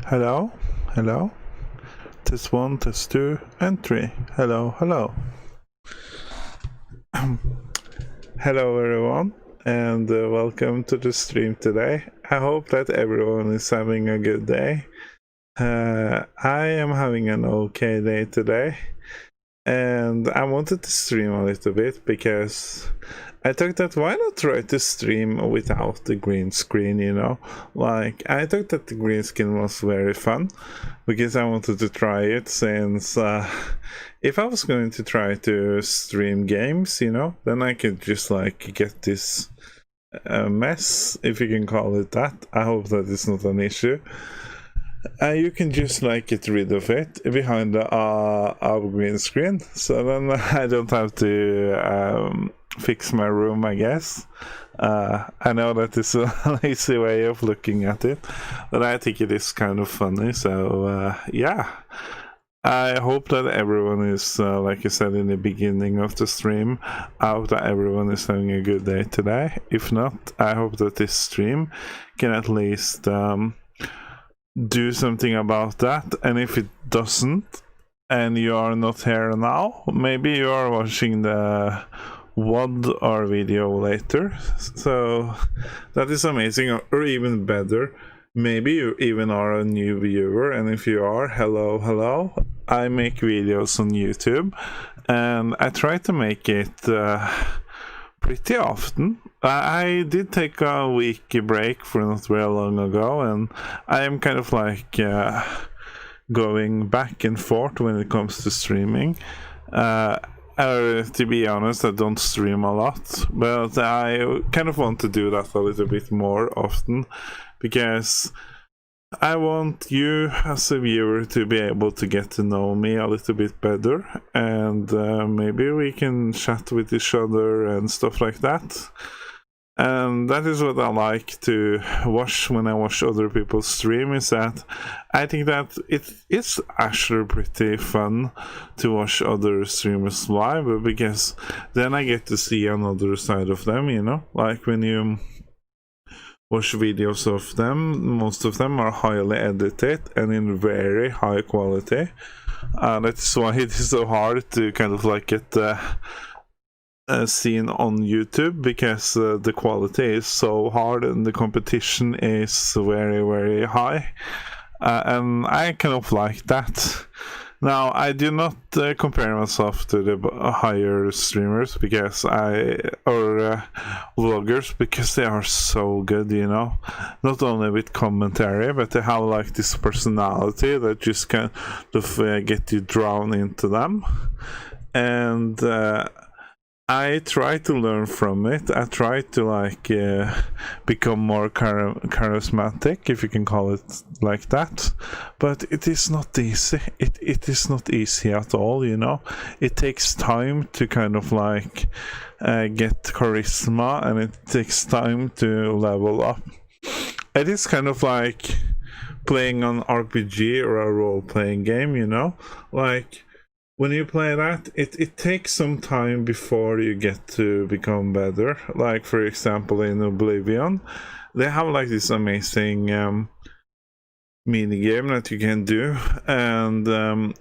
Hello, hello. Test one, test two, and three. Hello, hello. Hello, everyone, and welcome to the stream today. I hope that everyone is having a good day. I am having an okay day today, and I wanted to stream a little bit because I thought that why not try to stream without the green screen, you know? Like, I thought that the green screen was very fun because I wanted to try it since if I was going to try to stream games, you know, then I could just like get this mess, if you can call it that. I hope that it's not an issue. You can just like get rid of it behind the green screen, so then I don't have to fix my room, I guess. I know that is a lazy way of looking at it, but I think it is kind of funny, so yeah. I hope that everyone is, like I said in the beginning of the stream, I hope that everyone is having a good day today. If not, I hope that this stream can at least do something about that, and if it doesn't and you are not here now, maybe you are watching the VOD or video later, so that is amazing. Or even better, maybe you even are a new viewer, and if you are, hello. I make videos on YouTube and I try to make it pretty often. I did take a week break for not very long ago, and I am kind of like going back and forth when it comes to streaming. To be honest, I don't stream a lot, but I kind of want to do that a little bit more often because I want you as a viewer to be able to get to know me a little bit better, and maybe we can chat with each other and stuff like that. And that is what I like to watch when I watch other people stream, is that I think that it is actually pretty fun to watch other streamers live, because then I get to see another side of them, you know? Like when you watch videos of them, most of them are highly edited and in very high quality. That's why it is so hard to kind of like get seen on YouTube, because the quality is so hard and the competition is very high, and I kind of like that. Now, I do not compare myself to the higher streamers because vloggers, because they are so good, you know, not only with commentary, but they have like this personality that just kind of get you drawn into them. And I try to learn from it. I try to like become more charismatic, if you can call it like that. But it is not easy. It is not easy at all, you know. It takes time to kind of like get charisma, and it takes time to level up. It is kind of like playing an RPG or a role-playing game, you know. Like, when you play that, it takes some time before you get to become better. Like, for example, in Oblivion, they have like this amazing mini game that you can do, and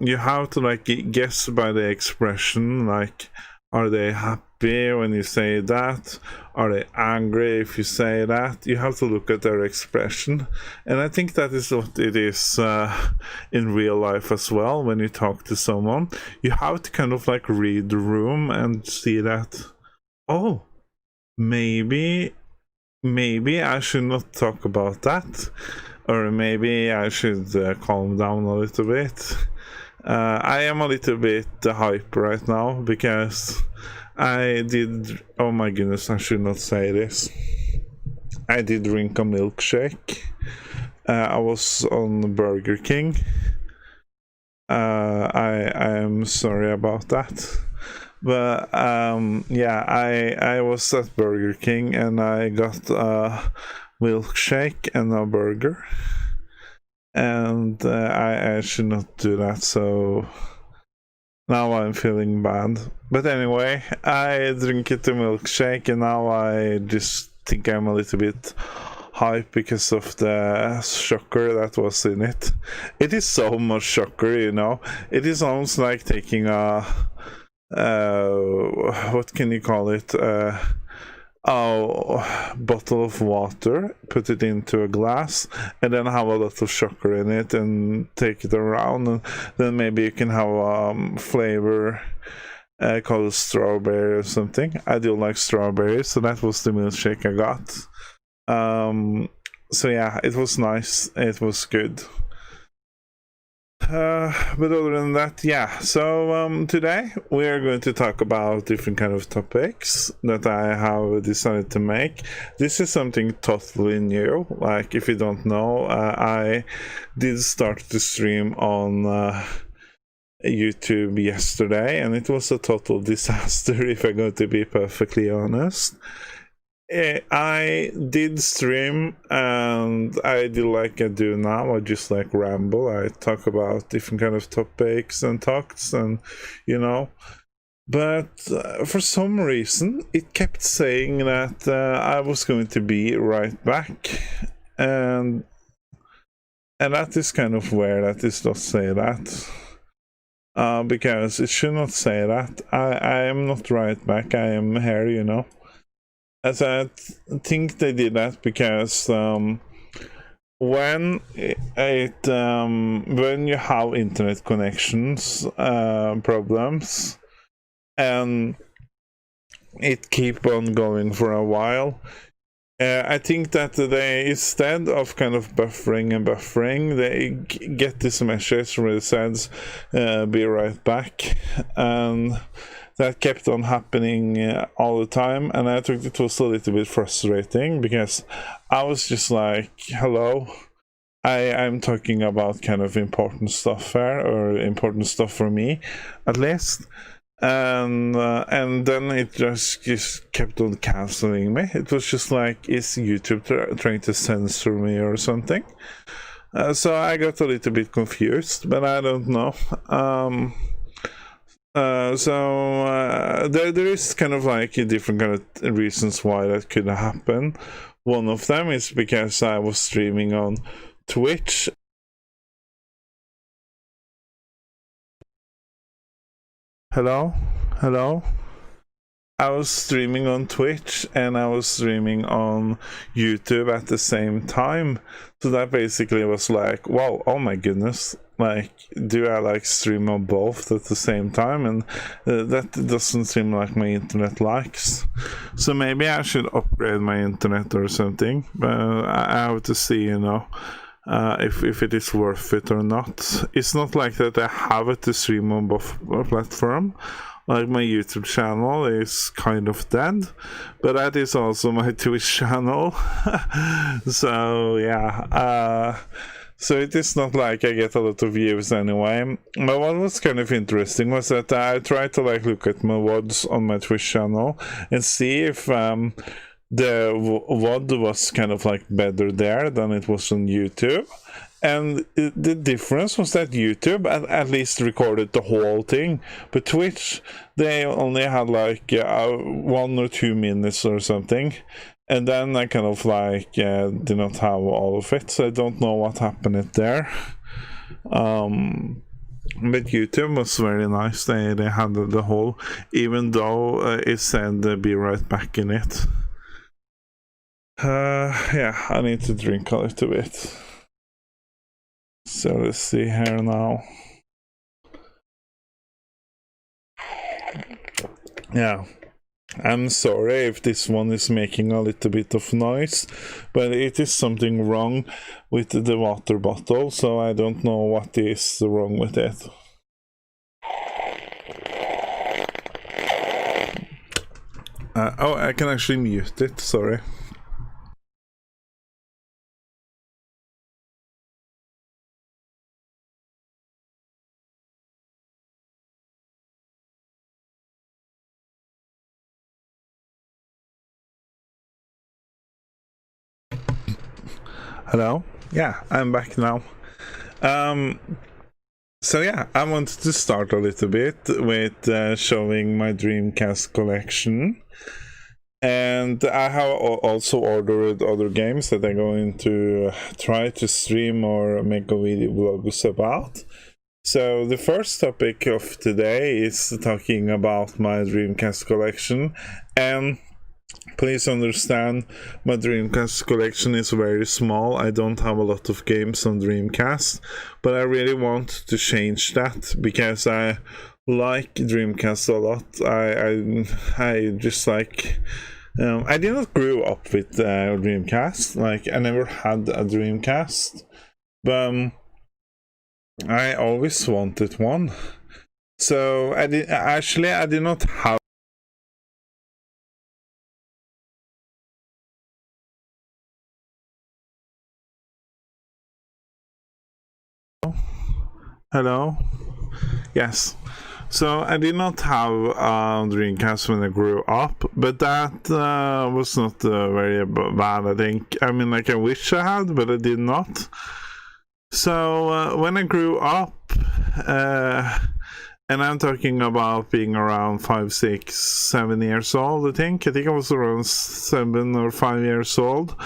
you have to like guess by the expression, like, are they happy when you say that? Are they angry if you say that? You have to look at their expression. And I think that is what it is in real life as well. When you talk to someone, you have to kind of like read the room and see that, oh, maybe I should not talk about that. Or maybe I should calm down a little bit. I am a little bit hype right now because I did, oh my goodness, I should not say this. I did drink a milkshake. I was on Burger King. I am sorry about that. But yeah, I was at Burger King and I got a milkshake and a burger. And I should not do that, so now I'm feeling bad. But anyway, I drink it a milkshake, and now I just think I'm a little bit hype because of the shocker that was in it. It is so much shocker, you know. It is almost like taking a what can you call it? Bottle of water, put it into a glass, and then have a lot of sugar in it, and take it around, and then maybe you can have flavor called strawberry or something. I do like strawberries, so that was the milkshake I got. So yeah, it was nice. It was good. But other than that, yeah. So today we are going to talk about different kind of topics that I have decided to make. This is something totally new. Like, if you don't know, I did start to stream on YouTube yesterday, and it was a total disaster, if I'm going to be perfectly honest. I did stream, and I do like I do now. I just like ramble. I talk about different kind of topics and talks, and you know. But for some reason, it kept saying that I was going to be right back, and that is kind of weird. That does not say that. Because it should not say that. I am not right back. I am here, you know. As I think they did that because when you have internet connections problems and it keep on going for a while, I think that they, instead of kind of buffering, they get this message where it says be right back, and that kept on happening all the time, and I think it was a little bit frustrating because I was just like, hello, I'm talking about kind of important stuff here, or important stuff for me at least, and then it just kept on canceling me. It was just like, is YouTube trying to censor me or something? So I got a little bit confused, but I don't know. There is kind of like a different kind of reasons why that could happen. One of them is because I was streaming on Twitch. Hello? I was streaming on Twitch and I was streaming on YouTube at the same time. So that basically was like, wow, oh my goodness. Like, do I like stream on both at the same time? And that doesn't seem like my internet likes. So maybe I should upgrade my internet or something. I have to see, you know, if it is worth it or not. It's not like that I have it to stream on both platforms. Like, my YouTube channel is kind of dead, but that is also my Twitch channel. So yeah, so it is not like I get a lot of views anyway. But what was kind of interesting was that I tried to like look at my VODs on my Twitch channel and see if the VOD was kind of like better there than it was on YouTube. And the difference was that YouTube at least recorded the whole thing, but Twitch, they only had like 1 or 2 minutes or something, and then I kind of like did not have all of it, so I don't know what happened there. But YouTube was very nice. They had the whole, even though it said be right back in it. Yeah, I need to drink a little bit. So let's see here now. Yeah, I'm sorry if this one is making a little bit of noise, but it is something wrong with the water bottle, so I don't know what is wrong with it. Oh, I can actually mute it, sorry. Hello? Yeah, I'm back now. So yeah, I wanted to start a little bit with showing my Dreamcast collection. And I have also ordered other games that I'm going to try to stream or make a video vlogs about. So the first topic of today is talking about my Dreamcast collection, and please understand, my Dreamcast collection is very small. I don't have a lot of games on Dreamcast, but I really want to change that because I like Dreamcast a lot. I just like. I did not grow up with Dreamcast. Like, I never had a Dreamcast, but I always wanted one. So I did not have. Hello. Yes. So I did not have a Dreamcast when I grew up, but that was not very bad, I think. I mean, like, I wish I had, but I did not. So when I grew up, and I'm talking about being around 5, 6, 7 years old, I think I was around 7 or 5 years old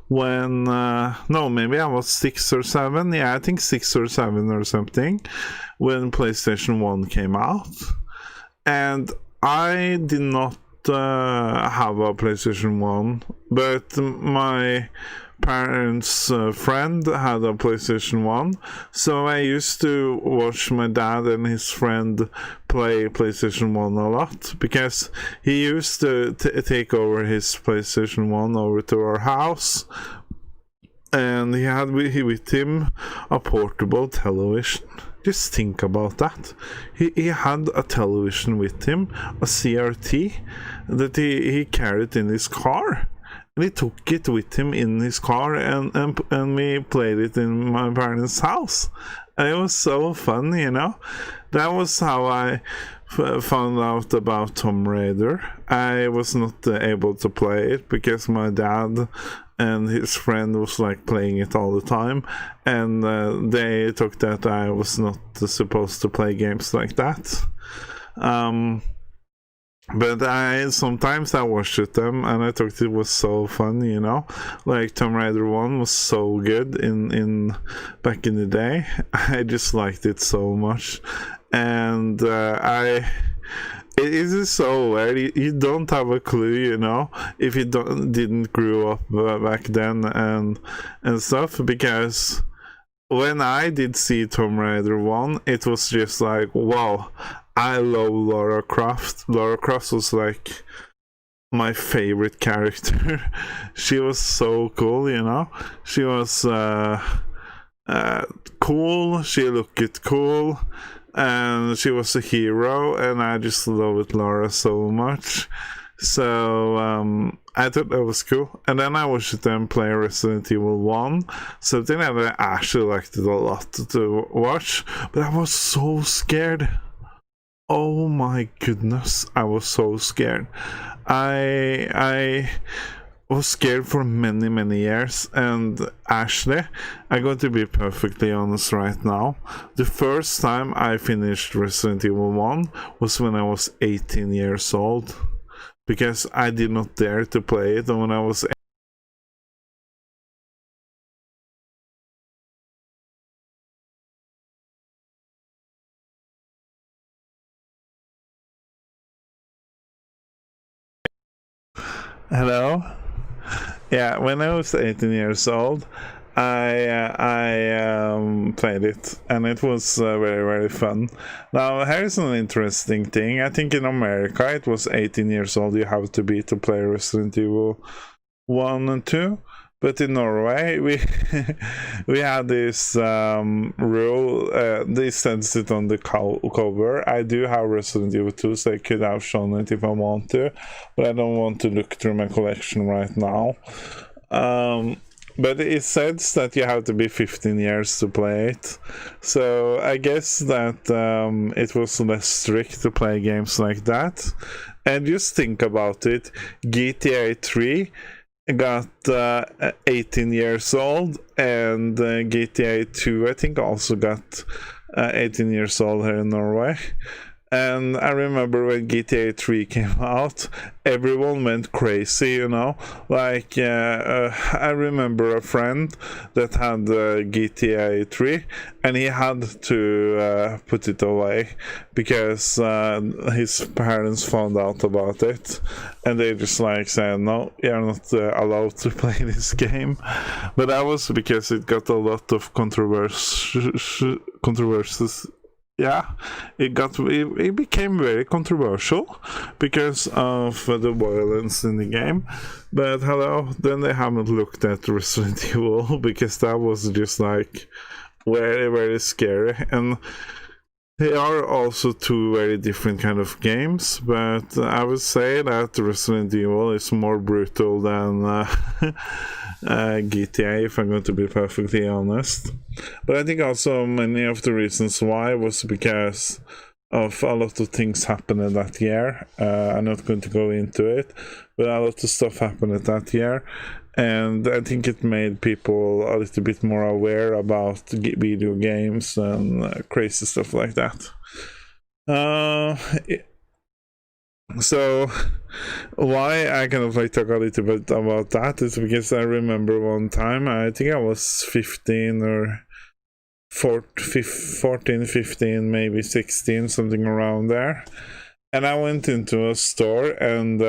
when, no, maybe I was 6 or 7, yeah, I think 6 or 7 or something, when PlayStation 1 came out. And I did not have a PlayStation 1, but my parents' friend had a PlayStation 1, so I used to watch my dad and his friend play PlayStation 1 a lot, because he used to take over his PlayStation 1 over to our house, and he had with him a portable television. Just think about that. He had a television with him, a CRT, that he carried in his car. And he took it with him in his car, and we played it in my parents' house. And it was so fun, you know. That was how I found out about Tomb Raider. I was not able to play it because my dad and his friend was like playing it all the time, and they took that I was not supposed to play games like that. But sometimes I watched them and I thought it was so fun, you know. Like Tomb Raider 1 was so good in back in the day. I just liked it so much. And it is so weird. You don't have a clue, you know, if you didn't grow up back then and stuff, because when I did see Tomb Raider 1, it was just like, wow, I love Lara Croft. Lara Croft was like my favorite character. She was so cool, you know. She was cool, she looked cool, and she was a hero, and I just loved Lara so much. So I thought that was cool. And then I watched them play Resident Evil 1, something that I actually liked it a lot to watch, but I was so scared. Oh my goodness, I was so scared. I was scared for many years, and actually, I'm going to be perfectly honest right now. The first time I finished Resident Evil 1 was when I was 18 years old, because I did not dare to play it when I was Hello? Yeah, when I was 18 years old, I played it, and it was very fun. Now, here's an interesting thing. I think in America it was 18 years old you have to be to play Resident Evil 1 and 2. But in Norway, we we had this rule. They sensed it on the cover. I do have Resident Evil 2, so I could have shown it if I want to, but I don't want to look through my collection right now. But it says that you have to be 15 years to play it. So I guess that it was less strict to play games like that. And just think about it. GTA 3 got 18 years old, and GTA 2 I think also got 18 years old here in Norway. And I remember when GTA 3 came out, everyone went crazy, you know. Like, I remember a friend that had GTA 3, and he had to put it away because his parents found out about it, and they just like said, no, you're not allowed to play this game. But that was because it got a lot of controversies. Yeah, it became very controversial because of the violence in the game. But hello, then they haven't looked at Resident Evil because that was just like very, very scary. And they are also two very different kind of games, but I would say that Resident Evil is more brutal than GTA, if I'm going to be perfectly honest. But I think also many of the reasons why was because of a lot of things happened that year. I'm not going to go into it, but a lot of stuff happened that year. And I think it made people a little bit more aware about video games and crazy stuff like that. So why I kind of like talk a little bit about that is because I remember one time, I think I was 15 or 14, 15, maybe 16, something around there. And I went into a store and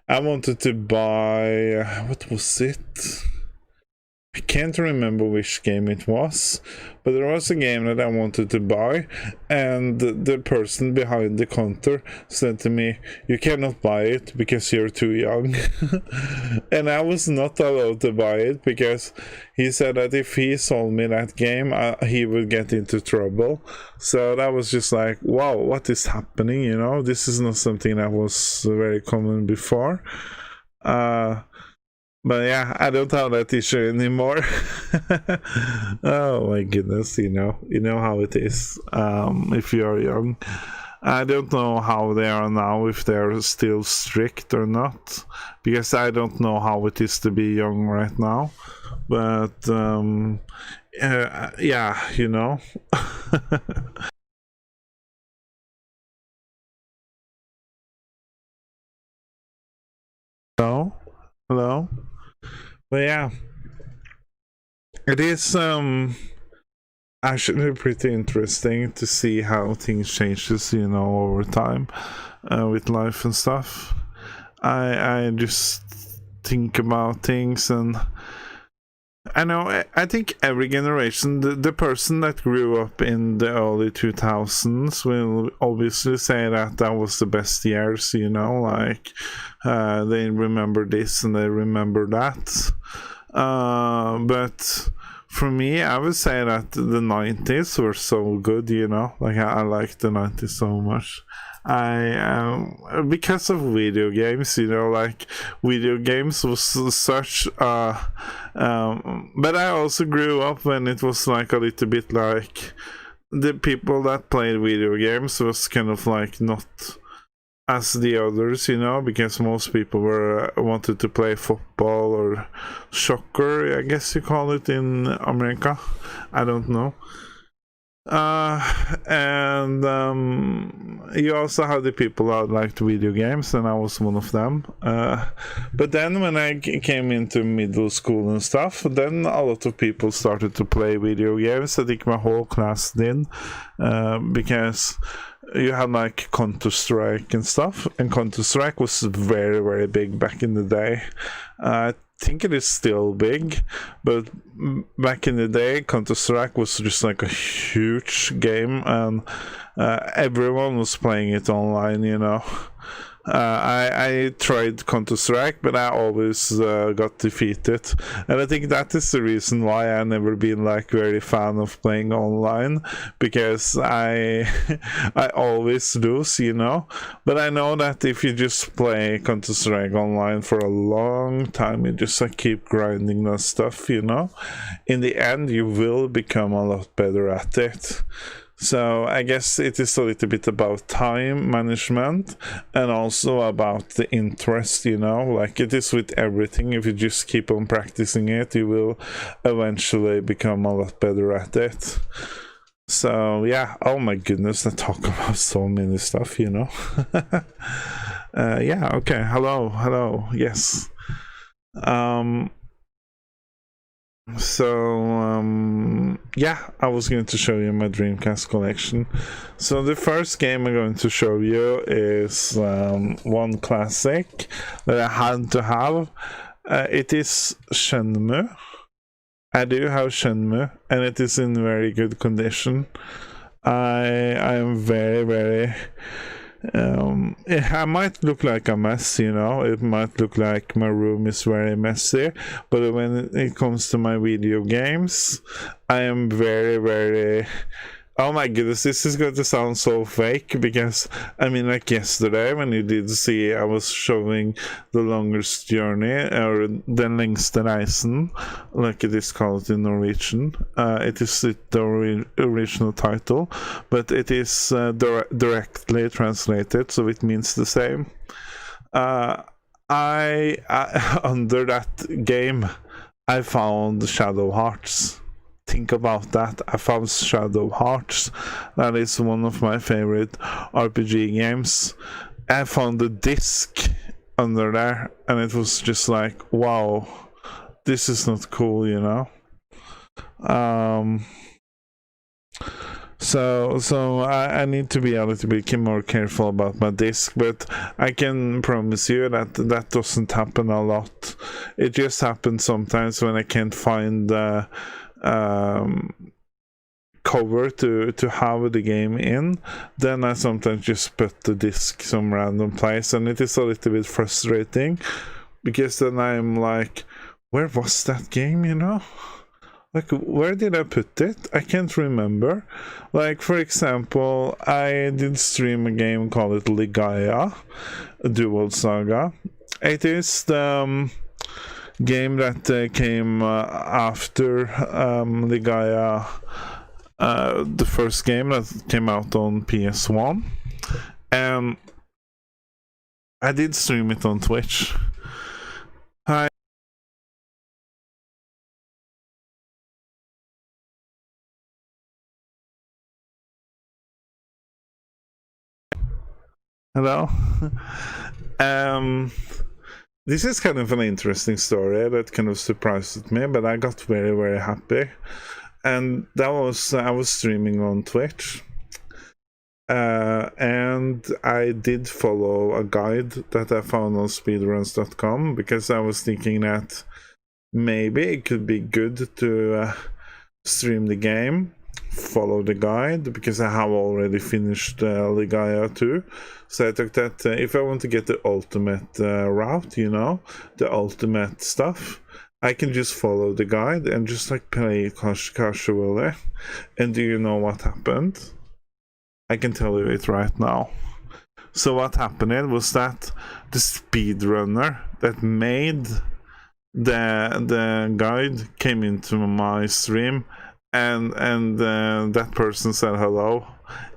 I wanted to buy, what was it? I can't remember which game it was, but there was a game that I wanted to buy, and the person behind the counter said to me, you cannot buy it because you're too young. And I was not allowed to buy it because he said that if he sold me that game, he would get into trouble. So that was just like, wow, what is happening, you know? This is not something that was very common before. But yeah, I don't have that issue anymore. Oh my goodness, you know how it is if you're young. I don't know how they are now, if they're still strict or not, because I don't know how it is to be young right now. But yeah, you know. Hello. But yeah, it is actually pretty interesting to see how things changes, you know, over time with life and stuff. I just think about things, and I know, I think every generation, the person that grew up in the early 2000s will obviously say that that was the best years, you know, like they remember this and they remember that. But for me, I would say that the 90s were so good, you know, like I liked the 90s so much. Because of video games, you know, like video games was such but I also grew up when it was like a little bit like the people that played video games was kind of like not as the others, you know, because most people were wanted to play football or soccer, I guess you call it in America. I don't know. And you also have the people that liked video games, and I was one of them. But then when I came into middle school and stuff, then a lot of people started to play video games. I think my whole class did, because you had like Counter-Strike and stuff, and Counter-Strike was very, very big back in the day. I think it is still big, but back in the day, Counter-Strike was just like a huge game, and everyone was playing it online, you know. I tried Counter-Strike, but I always got defeated, and I think that is the reason why I never been like very fan of playing online, because I I always lose, you know. But I know that if you just play Counter-Strike online for a long time, you just like keep grinding that stuff, you know, in the end you will become a lot better at it. So I guess it is a little bit about time management and also about the interest, you know, like it is with everything. If you just keep on practicing it, you will eventually become a lot better at it. So yeah, oh my goodness, I talk about so many stuff, you know. Yeah, okay. Hello, yes. Yeah, I was going to show you my Dreamcast collection. So the first game I'm going to show you is one classic that I had to have. It is Shenmue. I do have Shenmue, and it is in very good condition. I am very I might look like a mess, you know. It might look like my room is very messy, but when it comes to my video games, I am very oh my goodness, this is going to sound so fake, because I mean, like yesterday when you did see, I was showing The Longest Journey, or Den lengste reisen, like it is called in Norwegian. It is the original title, but it is directly translated, so it means the same. I under that game, I found Shadow Hearts. Think about that. I found Shadow Hearts. That is one of my favorite RPG games. I found the disc under there, and it was just like, wow, this is not cool, you know. So I need to be a little bit more careful about my disc, but I can promise you that that doesn't happen a lot. It just happens sometimes when I can't find the cover to have the game in. Then I sometimes just put the disc some random place, and it is a little bit frustrating, because then I'm like, where was that game, you know? Like, where did I put it? I can't remember. Like, for example, I did stream a game called Ligaya, Dual Saga. It is the game that came after Ligaya, the first game that came out on PS1. And I did stream it on Twitch. Hi. Hello. This is kind of an interesting story that kind of surprised me, but I got very happy. And that was, I was streaming on Twitch, and I did follow a guide that I found on speedruns.com, because I was thinking that maybe it could be good to stream the game, follow the guide, because I have already finished Ligaya 2. So I took that, if I want to get the ultimate route, you know, the ultimate stuff, I can just follow the guide and just like play it casually. And do you know what happened? I can tell you it right now. So what happened was that the speedrunner that made the guide came into my stream, and that person said hello.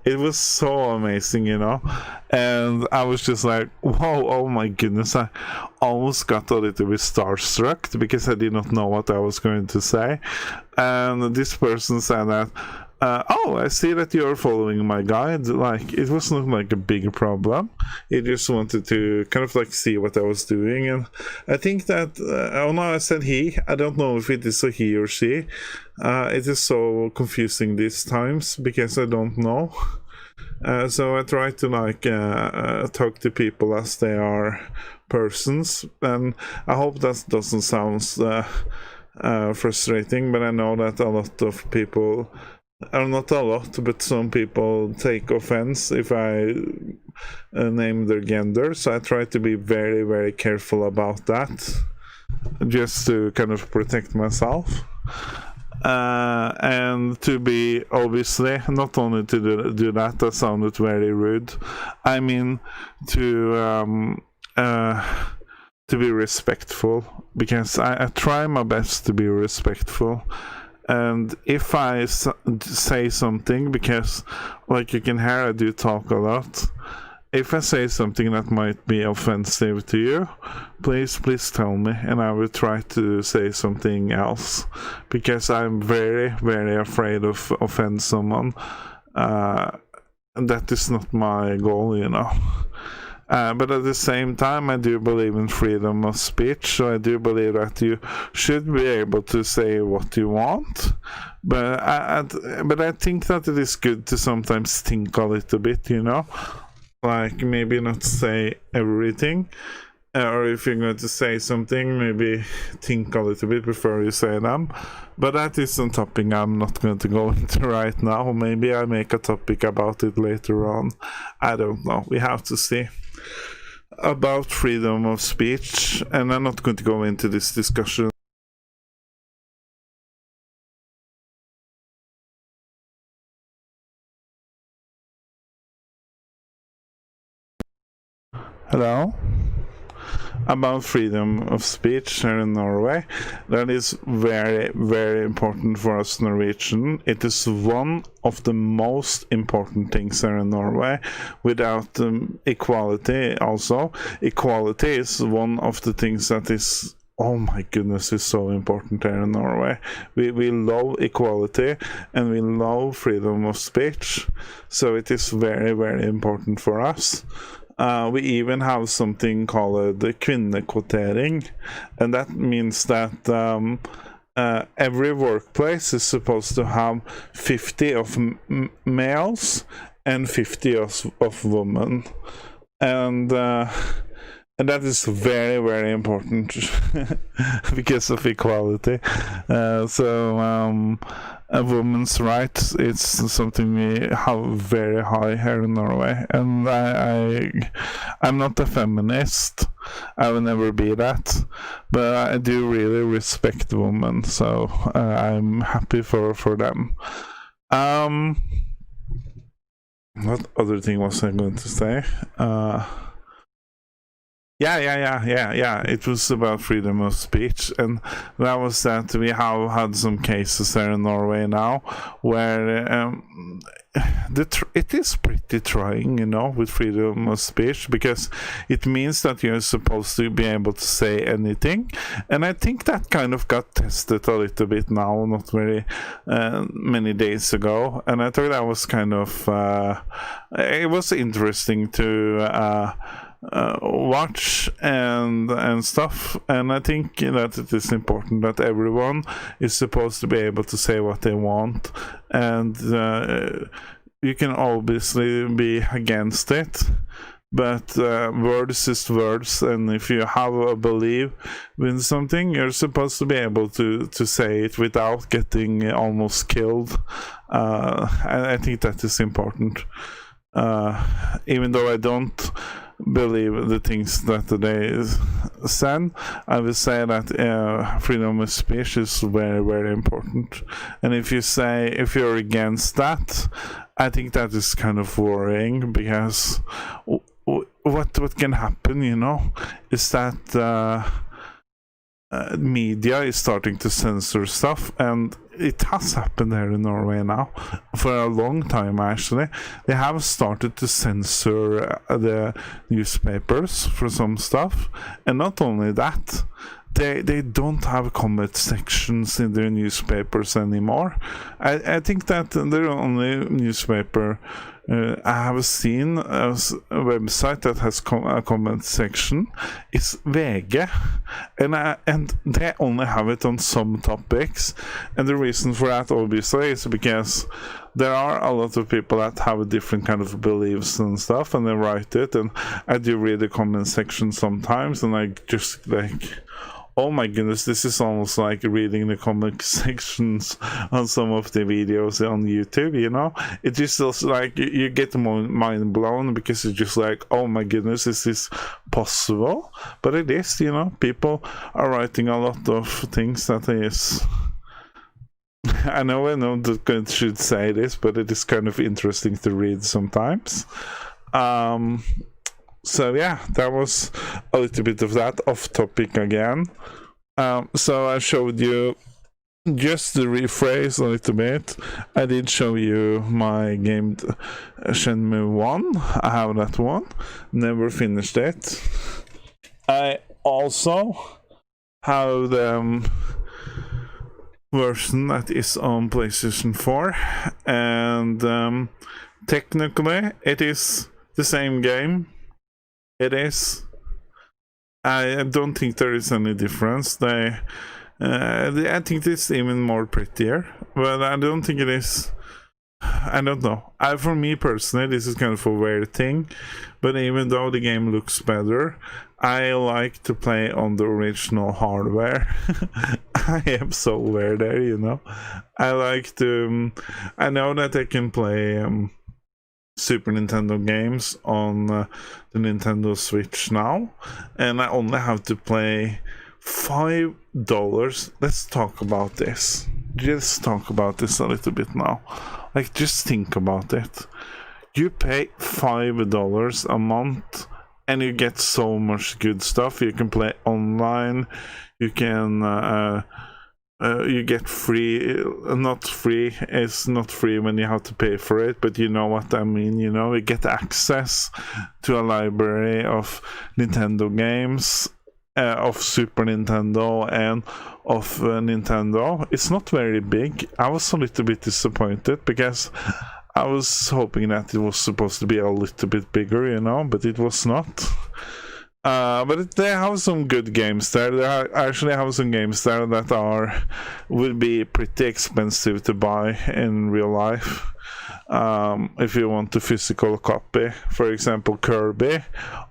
It was so amazing, you know. And I was just like, whoa, oh my goodness. I almost got a little bit starstruck, because I did not know what I was going to say. And this person said that, oh, I see that you're following my guide. Like, it was not like a big problem. He just wanted to kind of like see what I was doing. And I think that, oh no, I said he. I don't know if it is a he or she. It is so confusing these times, because I don't know. So I try to like talk to people as they are persons, and I hope that doesn't sound frustrating, but I know that a lot of people, not a lot, but some people take offense if I name their gender, so I try to be very careful about that, just to kind of protect myself. And to be, obviously, not only to do that sounded very rude, I mean to be respectful, because I try my best to be respectful. And if I say something, because like you can hear, I do talk a lot, if I say something that might be offensive to you, please tell me, and I will try to say something else, because I'm very, very afraid of offend someone. And that is not my goal, you know. But at the same time, I do believe in freedom of speech, so I do believe that you should be able to say what you want. But I think that it is good to sometimes think a little bit, you know, like maybe not say everything, or if you're going to say something, maybe think a little bit before you say them. But that is a topic I'm not going to go into right now. Maybe I make a topic about it later on. I don't know. We have to see. About freedom of speech, and I'm not going to go into this discussion. Hello? About freedom of speech here in Norway. That is very, very important for us Norwegian. It is one of the most important things here in Norway. Without equality also. Equality is one of the things that is, oh my goodness, is so important here in Norway. We love equality and we love freedom of speech. So it is very, very important for us. We even have something called kvinnekvotering, and that means that every workplace is supposed to have 50 of males and 50 of women, and that is very, very important because of equality. A woman's rights, it's something we have very high here in Norway, and I'm not a feminist. I will never be that, but I do really respect women, so I'm happy for them. What other thing was I going to say? Yeah. It was about freedom of speech, and that was that we have had some cases there in Norway now where it is pretty trying, you know, with freedom of speech, because it means that you're supposed to be able to say anything, and I think that kind of got tested a little bit now, not very many days ago, and I thought that was kind of it was interesting to watch and stuff, and I think that it is important that everyone is supposed to be able to say what they want, and you can obviously be against it, but words is words, and if you have a belief in something, you're supposed to be able to say it without getting almost killed. I think that is important, even though I don't believe the things that they said. I will say that freedom of speech is very, very important, and if you're against that, I think that is kind of worrying, because what can happen, you know, is that media is starting to censor stuff, and it has happened here in Norway now for a long time. Actually, they have started to censor the newspapers for some stuff, and not only that, they don't have comment sections in their newspapers anymore. I think that the only newspaper I have seen as a website that has a comment section is VG, and they only have it on some topics, and the reason for that obviously is because there are a lot of people that have different kind of beliefs and stuff, and they write it, and I do read the comment section sometimes, and I just like, oh my goodness, this is almost like reading the comic sections on some of the videos on YouTube, you know? It just feels like you get mind blown, because it's just like, oh my goodness, is this possible? But it is, you know? People are writing a lot of things that is... I know that I should say this, but it is kind of interesting to read sometimes. So yeah, that was a little bit of that, off topic again. So I showed you just to rephrase a little bit, I did show you my game Shenmue 1. I have that one. Never finished it. I also have the version that is on PlayStation 4, and technically it is the same game. It is. I don't think there is any difference. I think it's even more prettier, but I don't think it is. I don't know. For me personally, this is kind of a weird thing, but even though the game looks better, I like to play on the original hardware. I am so weird there, you know. I like to. I know that I can play Super Nintendo games on the Nintendo Switch now, and I only have to pay $5. Let's talk about this. Just talk about this a little bit now. Like, just think about it. You pay $5 a month and you get so much good stuff. You can play online, you can you get free, not free, it's not free when you have to pay for it, but you know what I mean, you know, you get access to a library of Nintendo games, of Super Nintendo and of Nintendo. It's not very big. I was a little bit disappointed because I was hoping that it was supposed to be a little bit bigger, you know, but it was not. But they have some good games there. They actually have some games there that would be pretty expensive to buy in real life. If you want a physical copy, for example, Kirby.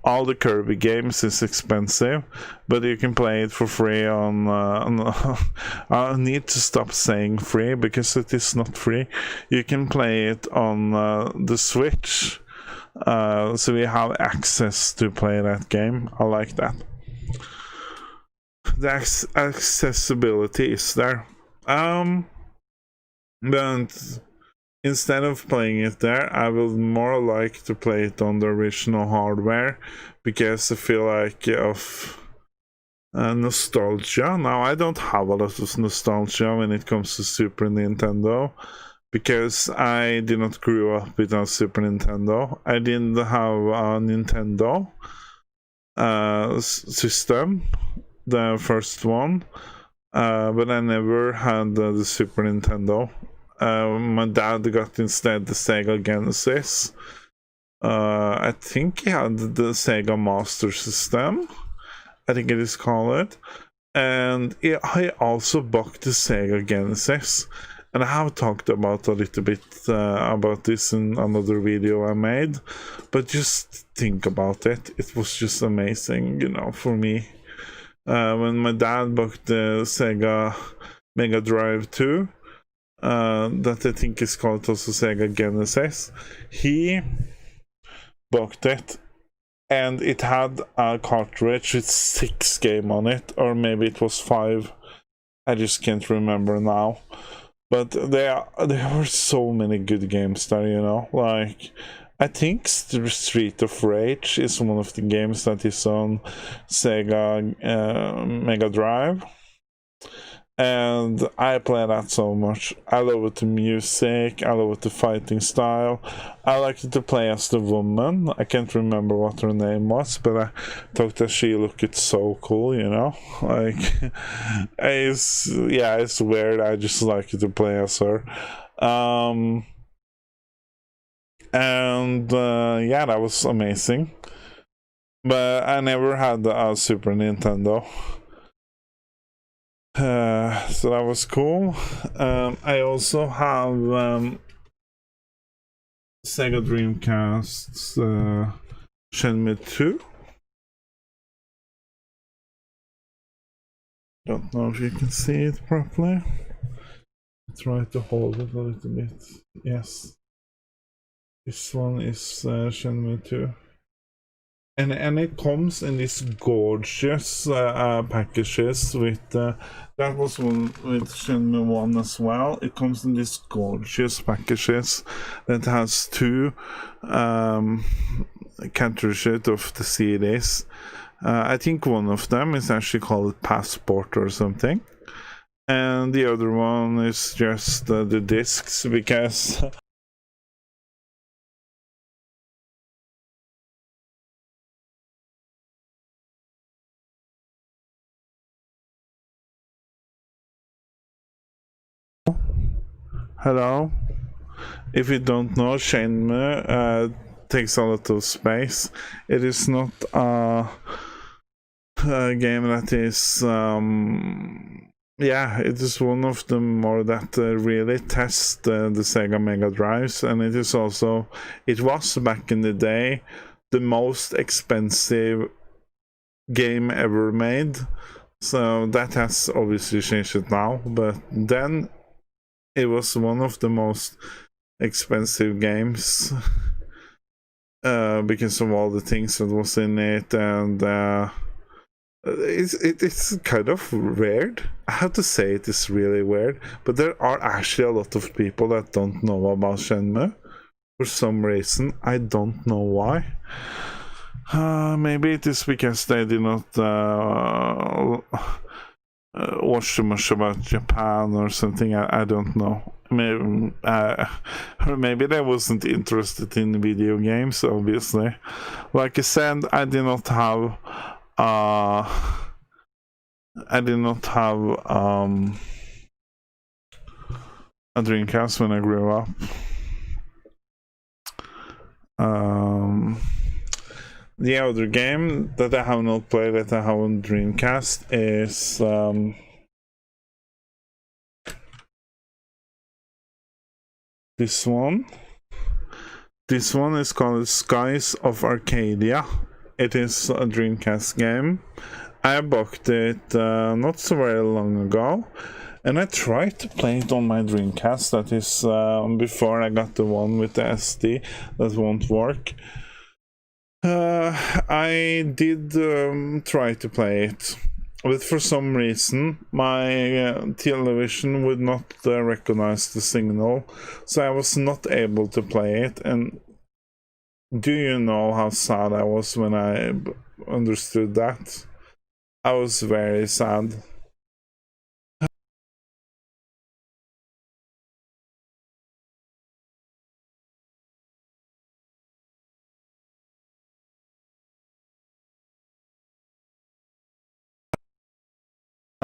All the Kirby games is expensive, but you can play it for free on I need to stop saying free because it is not free. You can play it on the Switch, so we have access to play that game. I like that. The accessibility is there. But instead of playing it there, I would more like to play it on the original hardware because I feel like of nostalgia. Now, I don't have a lot of nostalgia when it comes to Super Nintendo because I did not grow up with a Super Nintendo. I didn't have a Nintendo system, the first one, but I never had the Super Nintendo. My dad got instead the Sega Genesis. I think he had the Sega Master System, I think it is called, and I also bought the Sega Genesis, and I have talked about a little bit about this in another video I made, but just think about it. It was just amazing, you know, for me. When my dad bought the Sega Mega Drive 2, that I think is called also Sega Genesis, he bought it, and it had a cartridge with 6 games on it, or maybe it was 5. I just can't remember now. But there were so many good games there, you know. Like, I think Street of Rage is one of the games that is on Sega Mega Drive. And I play that so much. I love the music, I love the fighting style. I like to play as the woman. I can't remember what her name was, but I thought that she looked so cool, you know? Like, it's weird. I just like to play as her. Yeah, that was amazing. But I never had a Super Nintendo. So that was cool. I also have Sega Dreamcast's Shenmue 2. Don't know if you can see it properly. Try to hold it a little bit. Yes. This one is Shenmue 2. And it comes in these gorgeous packages with that was one with Shenmue 1 as well. It comes in these gorgeous packages that has 2 cartridges of the CDs. I think one of them is actually called Passport or something. and the other one is just the discs, because hello. If you don't know, Shenmue takes a lot of space. It is not a game that is yeah, it is one of the more that really test the Sega Mega Drives, and it is also, it was back in the day the most expensive game ever made. So that has obviously changed it now, but then it was one of the most expensive games because of all the things that was in it, and it's kind of weird. I have to say it is really weird, but there are actually a lot of people that don't know about Shenmue for some reason. I don't know why. Maybe it is because they did not watch too much about Japan or something. I don't know. Maybe they wasn't interested in video games, obviously. Like I said, I did not have a Dreamcast when I grew up. The other game that I have not played that I have on Dreamcast is this one. This one is called Skies of Arcadia. It is a Dreamcast game. I bought it not so very long ago, and I tried to play it on my Dreamcast. That is before I got the one with the SD that won't work. I did try to play it, but for some reason my television would not recognize the signal, so I was not able to play it. And do you know how sad I was when I understood that? I was very sad.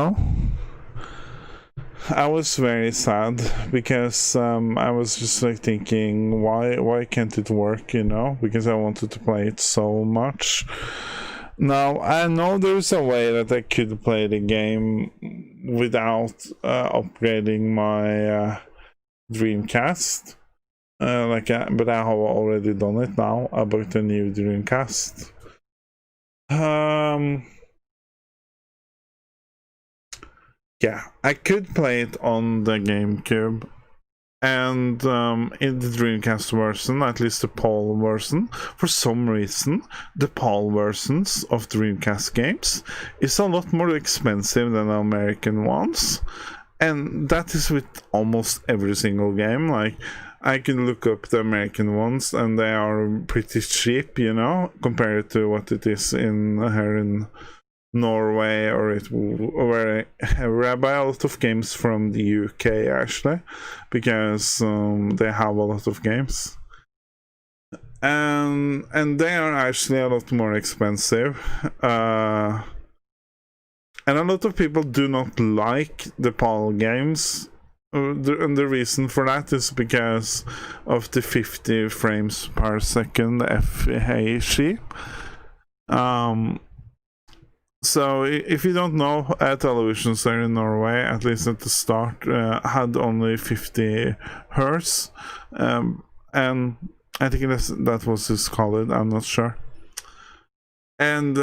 Oh, I was very sad because I was just like thinking, why can't it work, you know? Because I wanted to play it so much. Now, I know there's a way that I could play the game without upgrading my Dreamcast. But I have already done it now. I bought a new Dreamcast. Yeah, I could play it on the GameCube, and in the Dreamcast version, at least the PAL version, for some reason, the PAL versions of Dreamcast games is a lot more expensive than the American ones, and that is with almost every single game. Like, I can look up the American ones, and they are pretty cheap, you know, compared to what it is in here in Norway, or where I buy a lot of games from the UK actually, because they have a lot of games, and they are actually a lot more expensive, and a lot of people do not like the PAL games. And the reason for that is because of the 50 frames per second FHD. So if you don't know, televisions there in Norway, at least at the start, had only 50 hertz, and I think that was just called. I'm not sure. And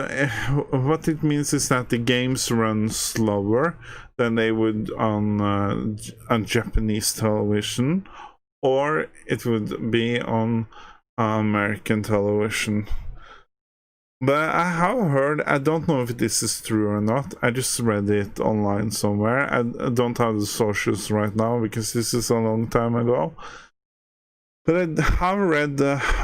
what it means is that the games run slower than they would on Japanese television, or it would be on American television. But I have heard, I don't know if this is true or not, I just read it online somewhere. I don't have the sources right now because this is a long time ago. But I have read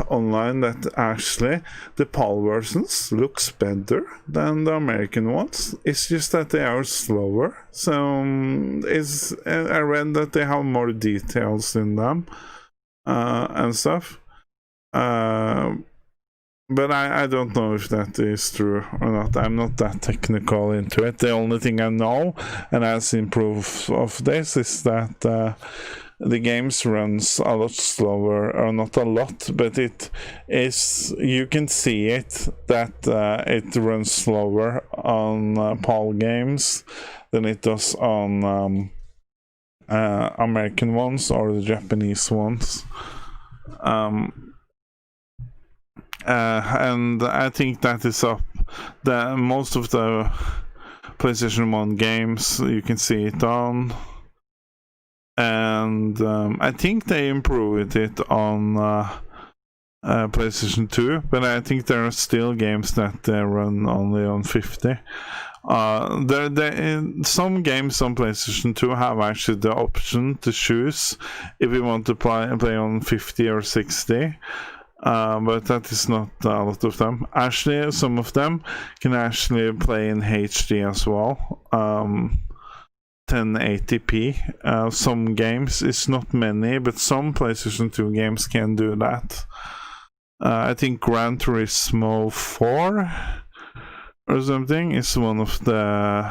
online that actually the PAL versions looks better than the American ones. It's just that they are slower. So I read that they have more details in them and stuff. But I don't know if that is true or not. I'm not that technical into it. The only thing I know, and I've seen proof of this, is that the games runs a lot slower, or not a lot, but it is, you can see it, that it runs slower on PAL games than it does on American ones or the Japanese ones. And I think that is up. Most of the PlayStation 1 games you can see it on, and I think they improved it on PlayStation 2, but I think there are still games that run only on 50. Some games on PlayStation 2 have actually the option to choose if you want to play on 50 or 60. But that is not a lot of them. Actually, some of them can actually play in HD as well, 1080p. Some games, it's not many, but some PlayStation 2 games can do that. I think Gran Turismo 4 or something is one of the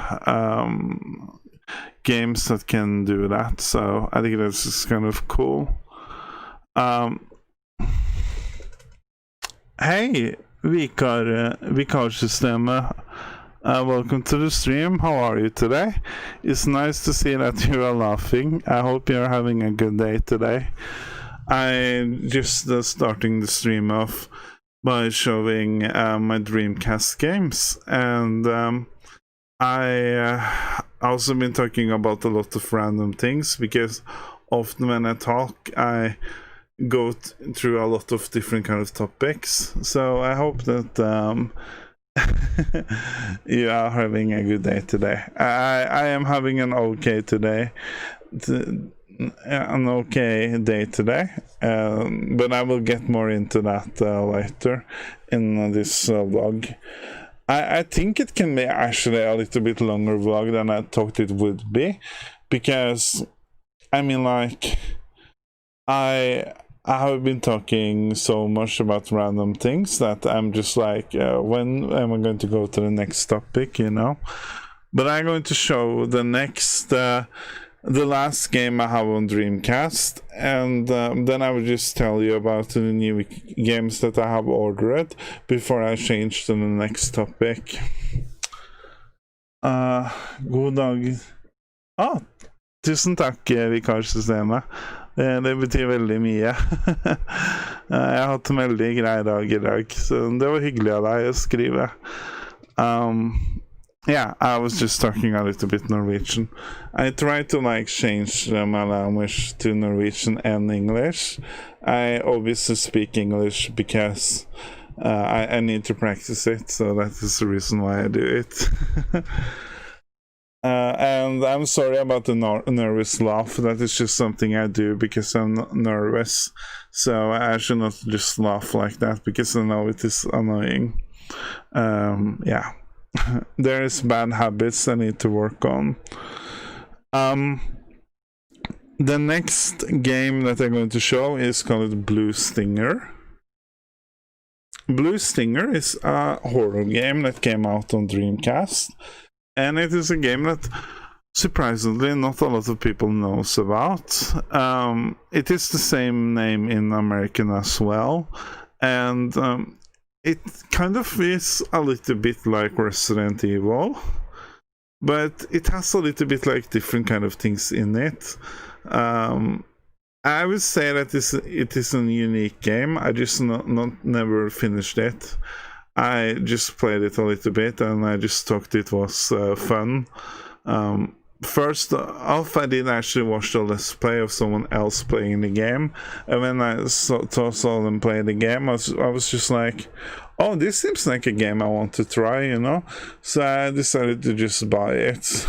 games that can do that, so I think that's just kind of cool. Hey, Vikarsystemet. Welcome to the stream. How are you today? It's nice to see that you are laughing. I hope you're having a good day today. I'm just starting the stream off by showing my Dreamcast games, and I also been talking about a lot of random things, because often when I talk I go through a lot of different kind of topics. So I hope that you are having a good day today. I am having an okay today. An okay day today, but I will get more into that later in this vlog. I think it can be actually a little bit longer vlog than I thought it would be, because I mean, like, I have been talking so much about random things that I'm just like, when am I going to go to the next topic, you know? But I'm going to show the next, the last game I have on Dreamcast, and then I will just tell you about the new games that I have ordered before I change to the next topic. God dag. Tusen takk, Vikarsystemet. Det betyr veldig mye. Jeg har hatt en veldig grei dag I dag, så det var hyggelig av deg å skrive. Yeah, I was just talking a little bit Norwegian. I try to like change my language to Norwegian and English. I obviously speak English because I need to practice it, so that is the reason why I do it. And I'm sorry about the nervous laugh. That is just something I do because I'm nervous. So I should not just laugh like that, because I know it is annoying. Yeah. There is bad habits I need to work on. The next game that I'm going to show is called Blue Stinger. Blue Stinger is a horror game that came out on Dreamcast. And it is a game that surprisingly not a lot of people knows about. It is the same name in American as well, and it kind of is a little bit like Resident Evil, but it has a little bit like different kind of things in it. I would say that it is a unique game. I just never finished it. I just played it a little bit and I just thought it was fun. First off, I did actually watch the Let's Play of someone else playing the game, and when I saw them play the game, I was just like, oh, this seems like a game I want to try, you know? So I decided to just buy it.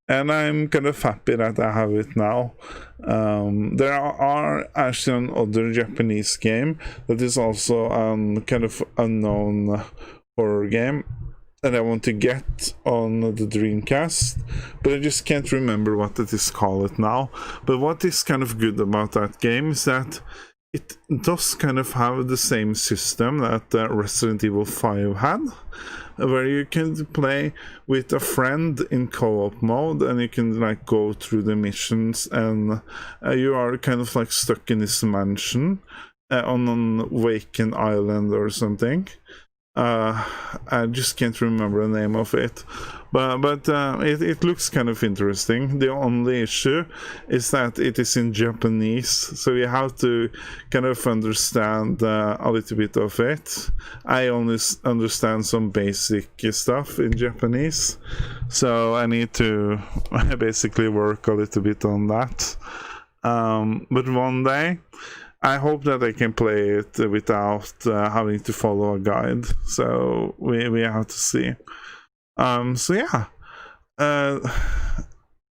and I'm kind of happy that I have it now. There are actually another Japanese game that is also a kind of unknown horror game that I want to get on the Dreamcast, but I just can't remember what it is called now. But what is kind of good about that game is that it does kind of have the same system that Resident Evil 5 had, where you can play with a friend in co-op mode, and you can like go through the missions, and you are kind of like stuck in this mansion on an vacant island or something. I just can't remember the name of it, but it looks kind of interesting. The only issue is that it is in Japanese, so you have to kind of understand a little bit of it. I only understand some basic stuff in Japanese, so I need to basically work a little bit on that. But one day I hope that I can play it without having to follow a guide. So we have to see. So yeah,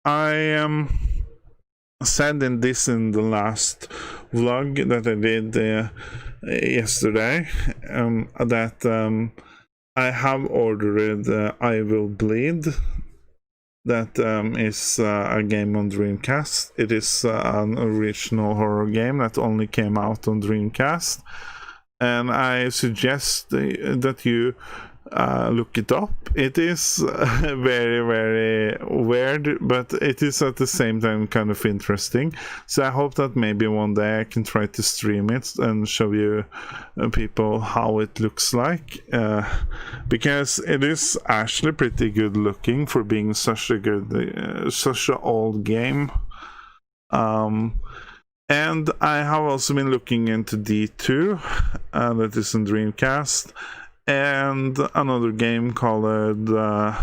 I said in the last vlog that I did yesterday that I have ordered I Will Bleed. That is a game on Dreamcast. It is an original horror game that only came out on Dreamcast, and I suggest that you look it up. It is very, very weird, but it is at the same time kind of interesting. So I hope that maybe one day I can try to stream it and show you people how it looks like, because it is actually pretty good looking for being such a good, such an old game. And I have also been looking into D2, that is on Dreamcast, and another game called The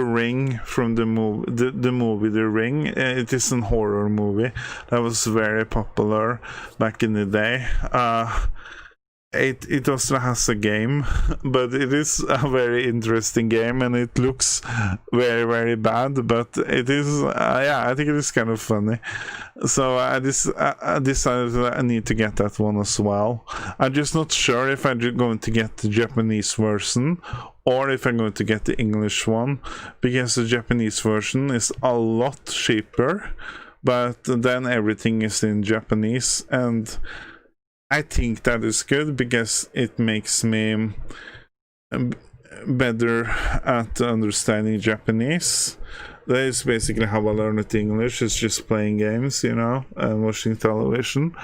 Ring from the movie The Ring. It is a horror movie that was very popular back in the day. It also has a game, but it is a very interesting game, and it looks very, very bad, but it is yeah, I think it is kind of funny. So I decided that I need to get that one as well. I'm just not sure if I'm going to get the Japanese version or if I'm going to get the English one, because the Japanese version is a lot cheaper, but then everything is in Japanese, and I think that is good because it makes me better at understanding Japanese. That is basically how I learned English. It's just playing games, you know, and watching television.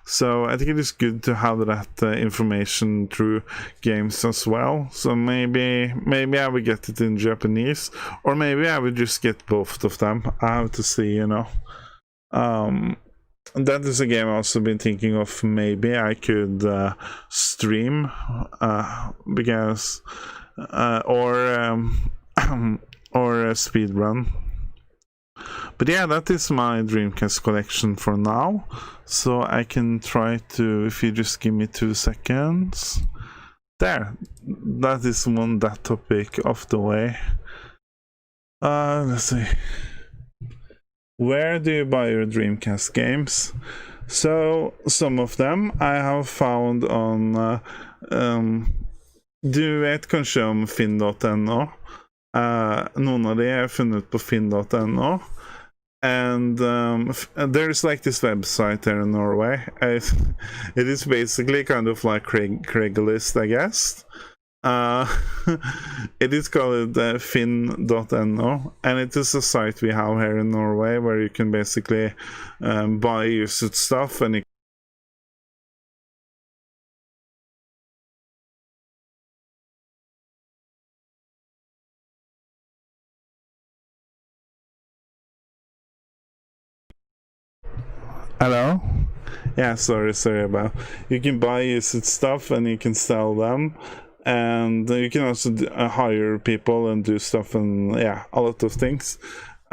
So I think it is good to have that information through games as well. So maybe I will get it in Japanese, or maybe I will just get both of them. I have to see, you know. That is a game I've also been thinking of. Maybe I could stream, because or speed run. But yeah, that is my Dreamcast collection for now. So I can try to, if you just give me 2 seconds. There, that is that topic off the way. Let's see. Where do you buy your Dreamcast games? So some of them I have found on du vet kanskje om finn.no. Noen av de er funnet på finn.no. And there's like this website here in Norway. It is basically kind of like Craigslist, I guess. It is called finn.no, and it is a site we have here in Norway where you can basically buy used stuff, and Hello? Yeah, sorry about. You can buy used stuff and you can sell them, and you can also hire people and do stuff, and yeah, a lot of things.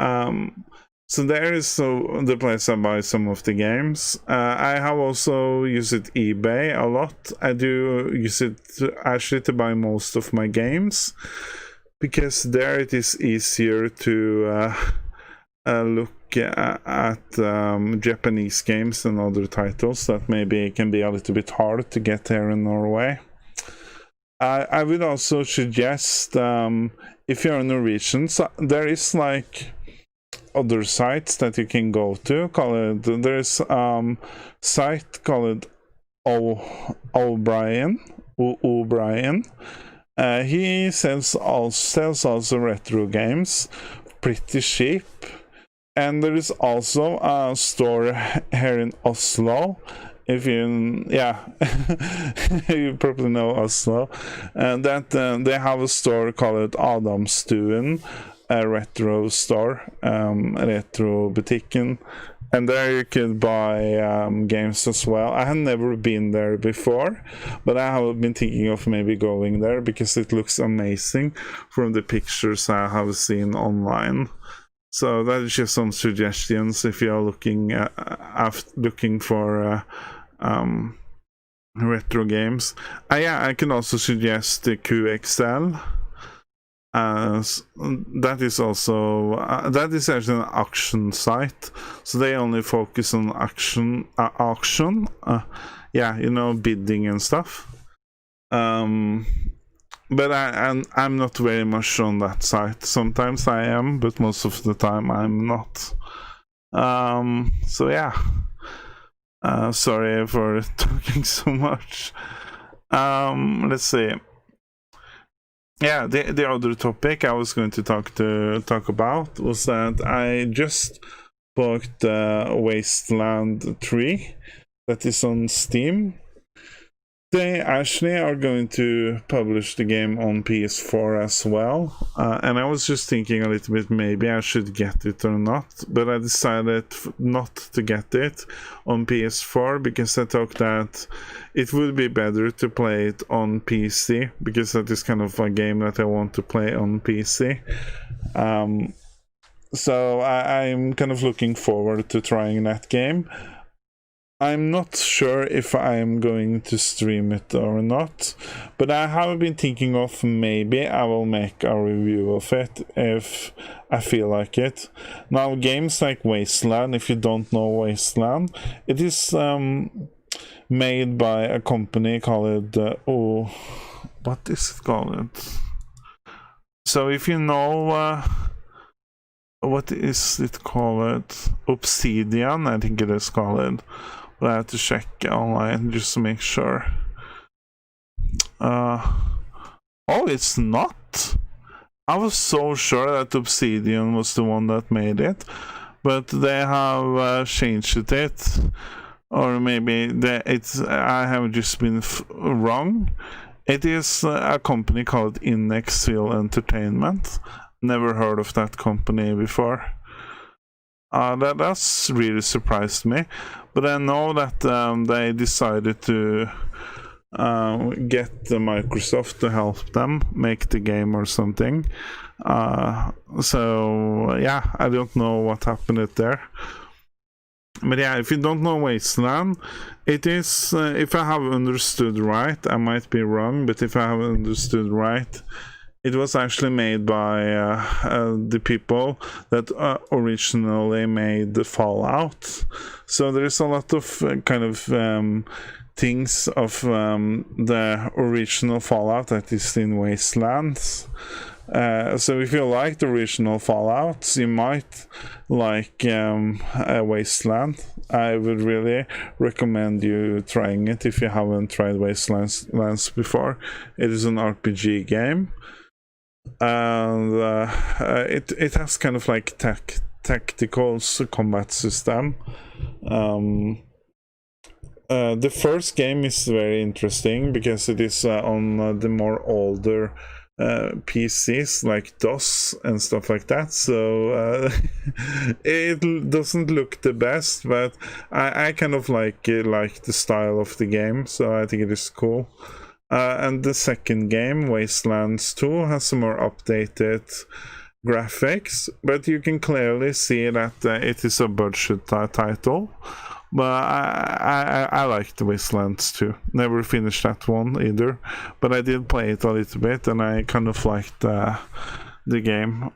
So there is the place I buy some of the games. I have also used eBay a lot. I do use it actually to buy most of my games. because there it is easier to look at Japanese games and other titles that maybe can be a little bit hard to get here in Norway. I would also suggest, if you're a Norwegian, so there is like other sites that you can go to. There's site called O'Brien. He sells also retro games pretty cheap. And there is also a store here in Oslo. If you, you probably know Oslo, and that they have a store called Adamstuen, a retro store, retro butikken, and there you could buy games as well. I have never been there before, but I have been thinking of maybe going there because it looks amazing from the pictures I have seen online. So that is just some suggestions if you're looking for retro games. I can also suggest the QXL. That is also that is actually an auction site, so they only focus on auction, bidding and stuff. But I'm not very much on that site. Sometimes I am, but most of the time I'm not. So yeah. Sorry for talking so much. Let's see. Yeah, the other topic I was going to talk about was that I just bought Wasteland 3 that is on Steam. They actually are going to publish the game on PS4 as well, and I was just thinking a little bit maybe I should get it or not, but I decided not to get it on PS4 because I thought that it would be better to play it on PC, because that is kind of a game that I want to play on PC. So I'm kind of looking forward to trying that game. I'm not sure if I'm going to stream it or not, but I have been thinking of maybe I will make a review of it if I feel like it. Now, games like Wasteland, if you don't know Wasteland, it is made by a company called what is it called? So if you know what is it called? Obsidian, I think it is called. But I have to check online just to make sure. Oh, it's not. I was so sure that Obsidian was the one that made it, but they have changed it, or maybe I have just been wrong. It is a company called Inexville Entertainment. Never heard of that company before. That's really surprised me, but I know that they decided to get Microsoft to help them make the game or something. So yeah, I don't know what happened there. But yeah, if you don't know Wasteland, it is, if I have understood right, I might be wrong, but if I have understood right, it was actually made by the people that originally made the Fallout. So there's a lot of kind of things of the original Fallout that is in Wastelands. So if you like the original Fallouts, you might like Wasteland. I would really recommend you trying it if you haven't tried Wastelands before. It is an RPG game, and it has kind of like tactical combat system. The first game is very interesting because it is on the more older PCs like DOS and stuff like that, so it doesn't look the best, but I kind of like the style of the game, so I think it is cool. And the second game, Wastelands 2, has some more updated graphics, but you can clearly see that it is a budget title. But I like the Wastelands 2. Never finished that one either, but I did play it a little bit, and I kind of liked the game.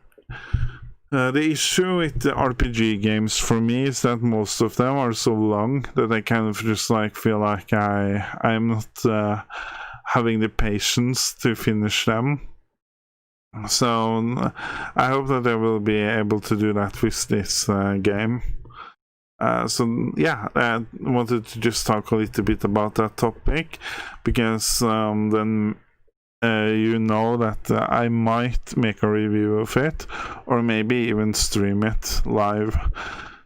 The issue with the RPG games for me is that most of them are so long that I kind of just like feel like I'm not having the patience to finish them. So I hope that I will be able to do that with this game. So yeah, I wanted to just talk a little bit about that topic, because then you know that I might make a review of it, or maybe even stream it live.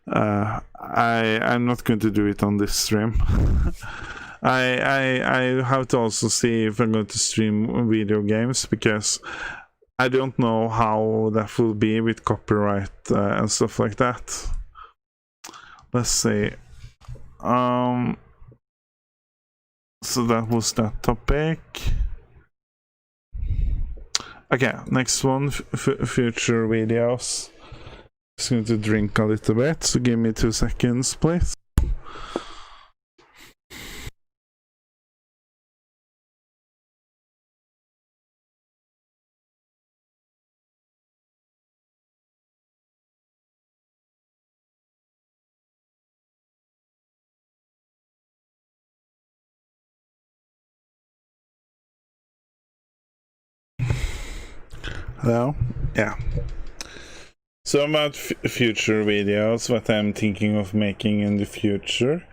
I'm not going to do it on this stream. I have to also see if I'm going to stream video games, because I don't know how that will be with copyright and stuff like that. Let's see. So that was that topic. Okay, next one, future videos. Just going to drink a little bit, so give me 2 seconds, please. Hello? Yeah. So about future videos, what I'm thinking of making in the future.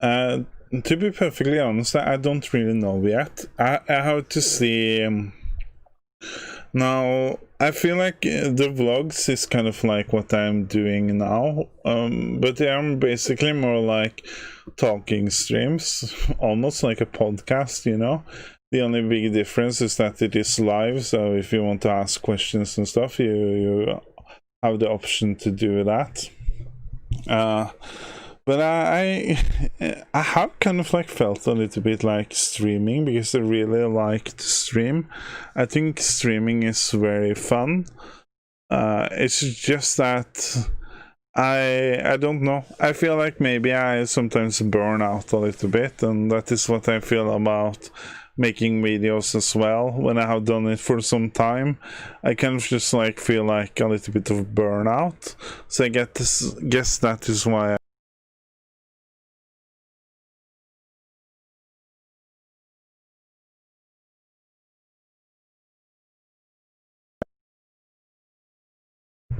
To be perfectly honest, I don't really know yet. I have to see. Now, I feel like the vlogs is kind of like what I'm doing now, but they are basically more like talking streams, almost like a podcast, you know? The only big difference is that it is live, so if you want to ask questions and stuff, you have the option to do that. But I have kind of like felt a little bit like streaming, because I really like to stream. I think streaming is very fun. It's just that I don't know. I feel like maybe I sometimes burn out a little bit, and that is what I feel about making videos as well. When I have done it for some time, I kind of just like feel like a little bit of burnout. So I guess that is why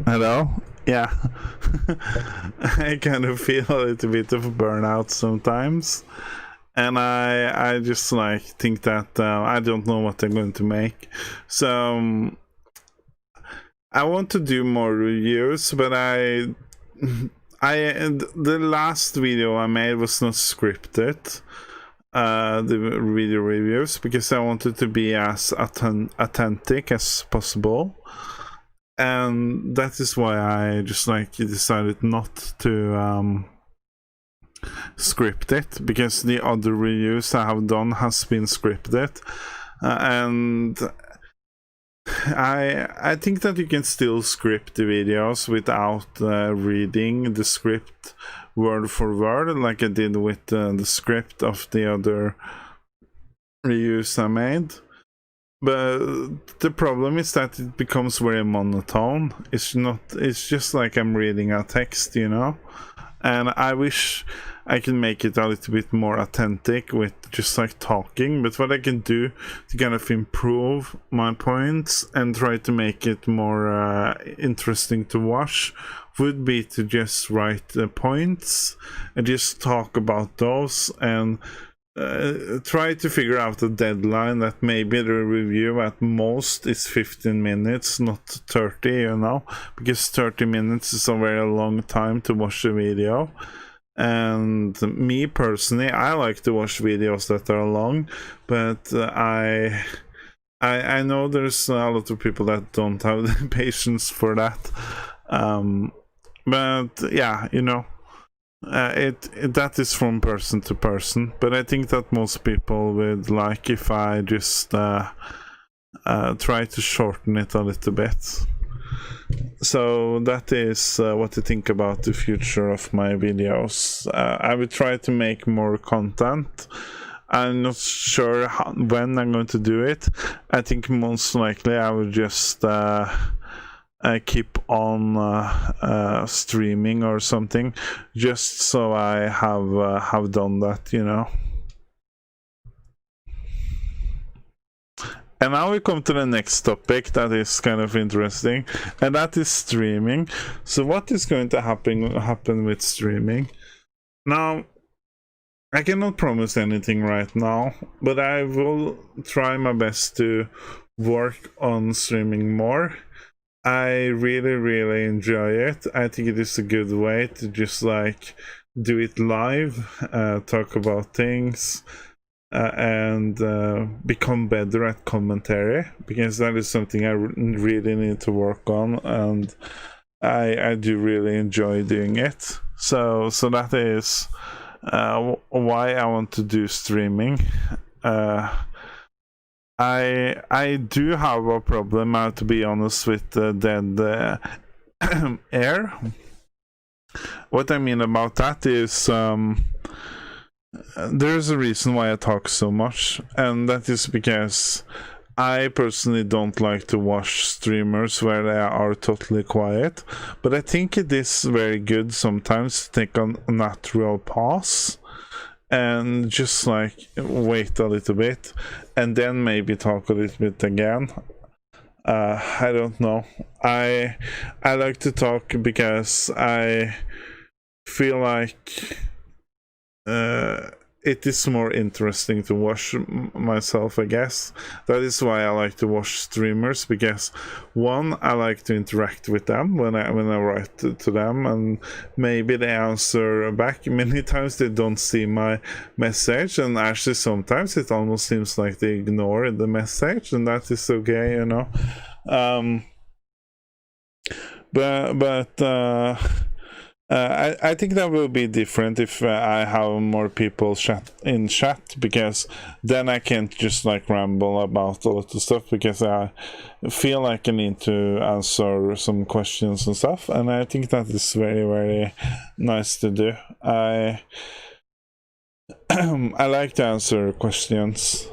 Hello? Yeah. I kind of feel a little bit of burnout sometimes. And I just like think that I don't know what I'm going to make. So I want to do more reviews, but the last video I made was not scripted. The video reviews, because I wanted to be as authentic as possible. And that is why I just like decided not to script it, because the other reviews I have done has been scripted, and I think that you can still script the videos without reading the script word for word, like I did with the script of the other reviews I made. But the problem is that it becomes very monotone. It's just like I'm reading a text, you know? And I wish I can make it a little bit more authentic with just like talking. But what I can do to kind of improve my points and try to make it more interesting to watch would be to just write the points and just talk about those, and try to figure out a deadline that maybe the review at most is 15 minutes, not 30, you know, because 30 minutes is a very long time to watch a video. And me personally, I like to watch videos that are long, but I know there's a lot of people that don't have the patience for that. But yeah, you know, that is from person to person, but I think that most people would like if I just try to shorten it a little bit. So that is what I think about the future of my videos. I will try to make more content. I'm not sure when I'm going to do it. I think most likely I will just keep on streaming or something, just so I have done that, you know. And now we come to the next topic that is kind of interesting, and that is streaming. So what is going to happen with streaming? Now, I cannot promise anything right now, but I will try my best to work on streaming more. I really enjoy it. I think it is a good way to just like do it live, talk about things, and become better at commentary, because that is something I really need to work on, and I do really enjoy doing it. So that is why I want to do streaming. I do have a problem, to be honest, with dead air. What I mean about that is there's a reason why I talk so much, and that is because I personally don't like to watch streamers where they are totally quiet, but I think it is very good sometimes to take a natural pause and just like wait a little bit and then maybe talk a little bit again. I don't know. I like to talk because I feel like it is more interesting to watch myself, I guess. That is why I like to watch streamers, because one, I like to interact with them when I write to them, and maybe they answer back. Many times they don't see my message, and actually sometimes it almost seems like they ignore the message, and that is okay, you know. I think that will be different if I have more people in chat, because then I can't just like ramble about a lot of stuff, because I feel like I need to answer some questions and stuff, and I think that is very nice to do. I like to answer questions.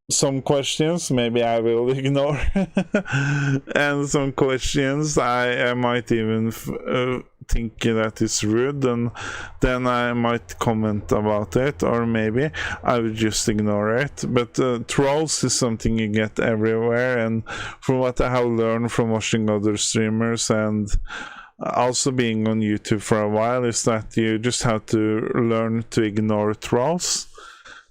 Some questions maybe I will ignore, and some questions I might even think that is rude, and then I might comment about it, or maybe I will just ignore it. But trolls is something you get everywhere, and from what I have learned from watching other streamers and also being on YouTube for a while, is that you just have to learn to ignore trolls.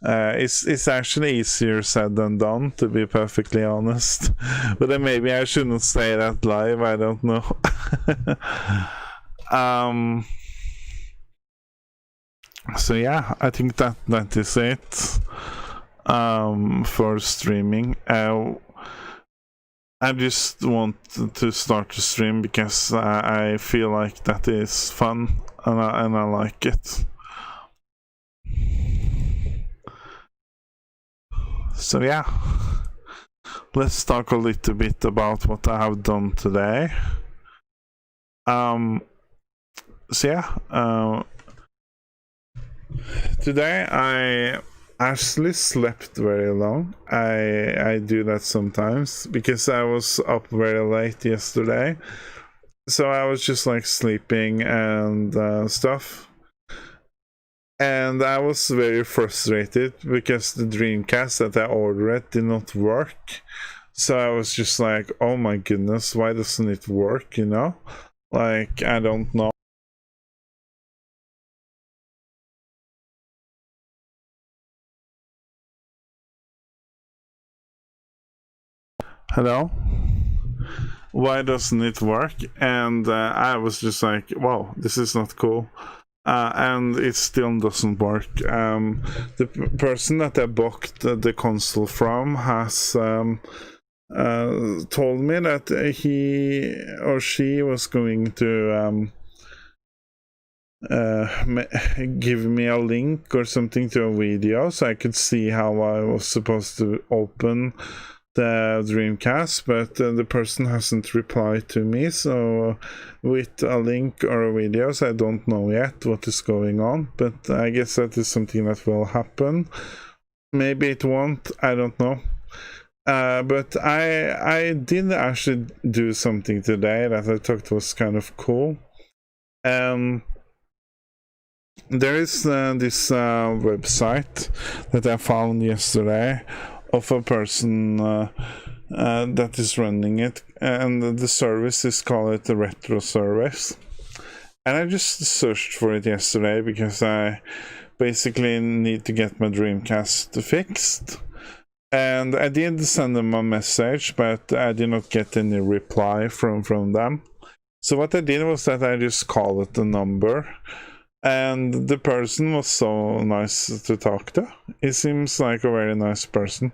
It's actually easier said than done, to be perfectly honest. But then maybe I shouldn't say that live, I don't know. So yeah, I think that is it for streaming. I just want to start to stream because I feel like that is fun, and I like it. So yeah, let's talk a little bit about what I have done today. So yeah, today I actually slept very long. I do that sometimes because I was up very late yesterday, so I was just like sleeping and stuff. And I was very frustrated because the Dreamcast that I ordered did not work. So I was just like, oh my goodness, why doesn't it work, you know? Like, I don't know. Hello? Why doesn't it work? And I was just like, wow, this is not cool. And it still doesn't work. The person that I bought the console from has told me that he or she was going to give me a link or something to a video so I could see how I was supposed to open the Dreamcast, but the person hasn't replied to me. So with a link or a video, so I don't know yet what is going on, but I guess that is something that will happen. Maybe it won't, I don't know. But I did actually do something today that I thought was kind of cool. There is this website that I found yesterday of a person that is running it, and the service is called the Retro Service. And I just searched for it yesterday because I basically need to get my Dreamcast fixed. And I did send them a message, but I did not get any reply from them. So what I did was that I just called it the number. And the person was so nice to talk to. He seems like a very nice person.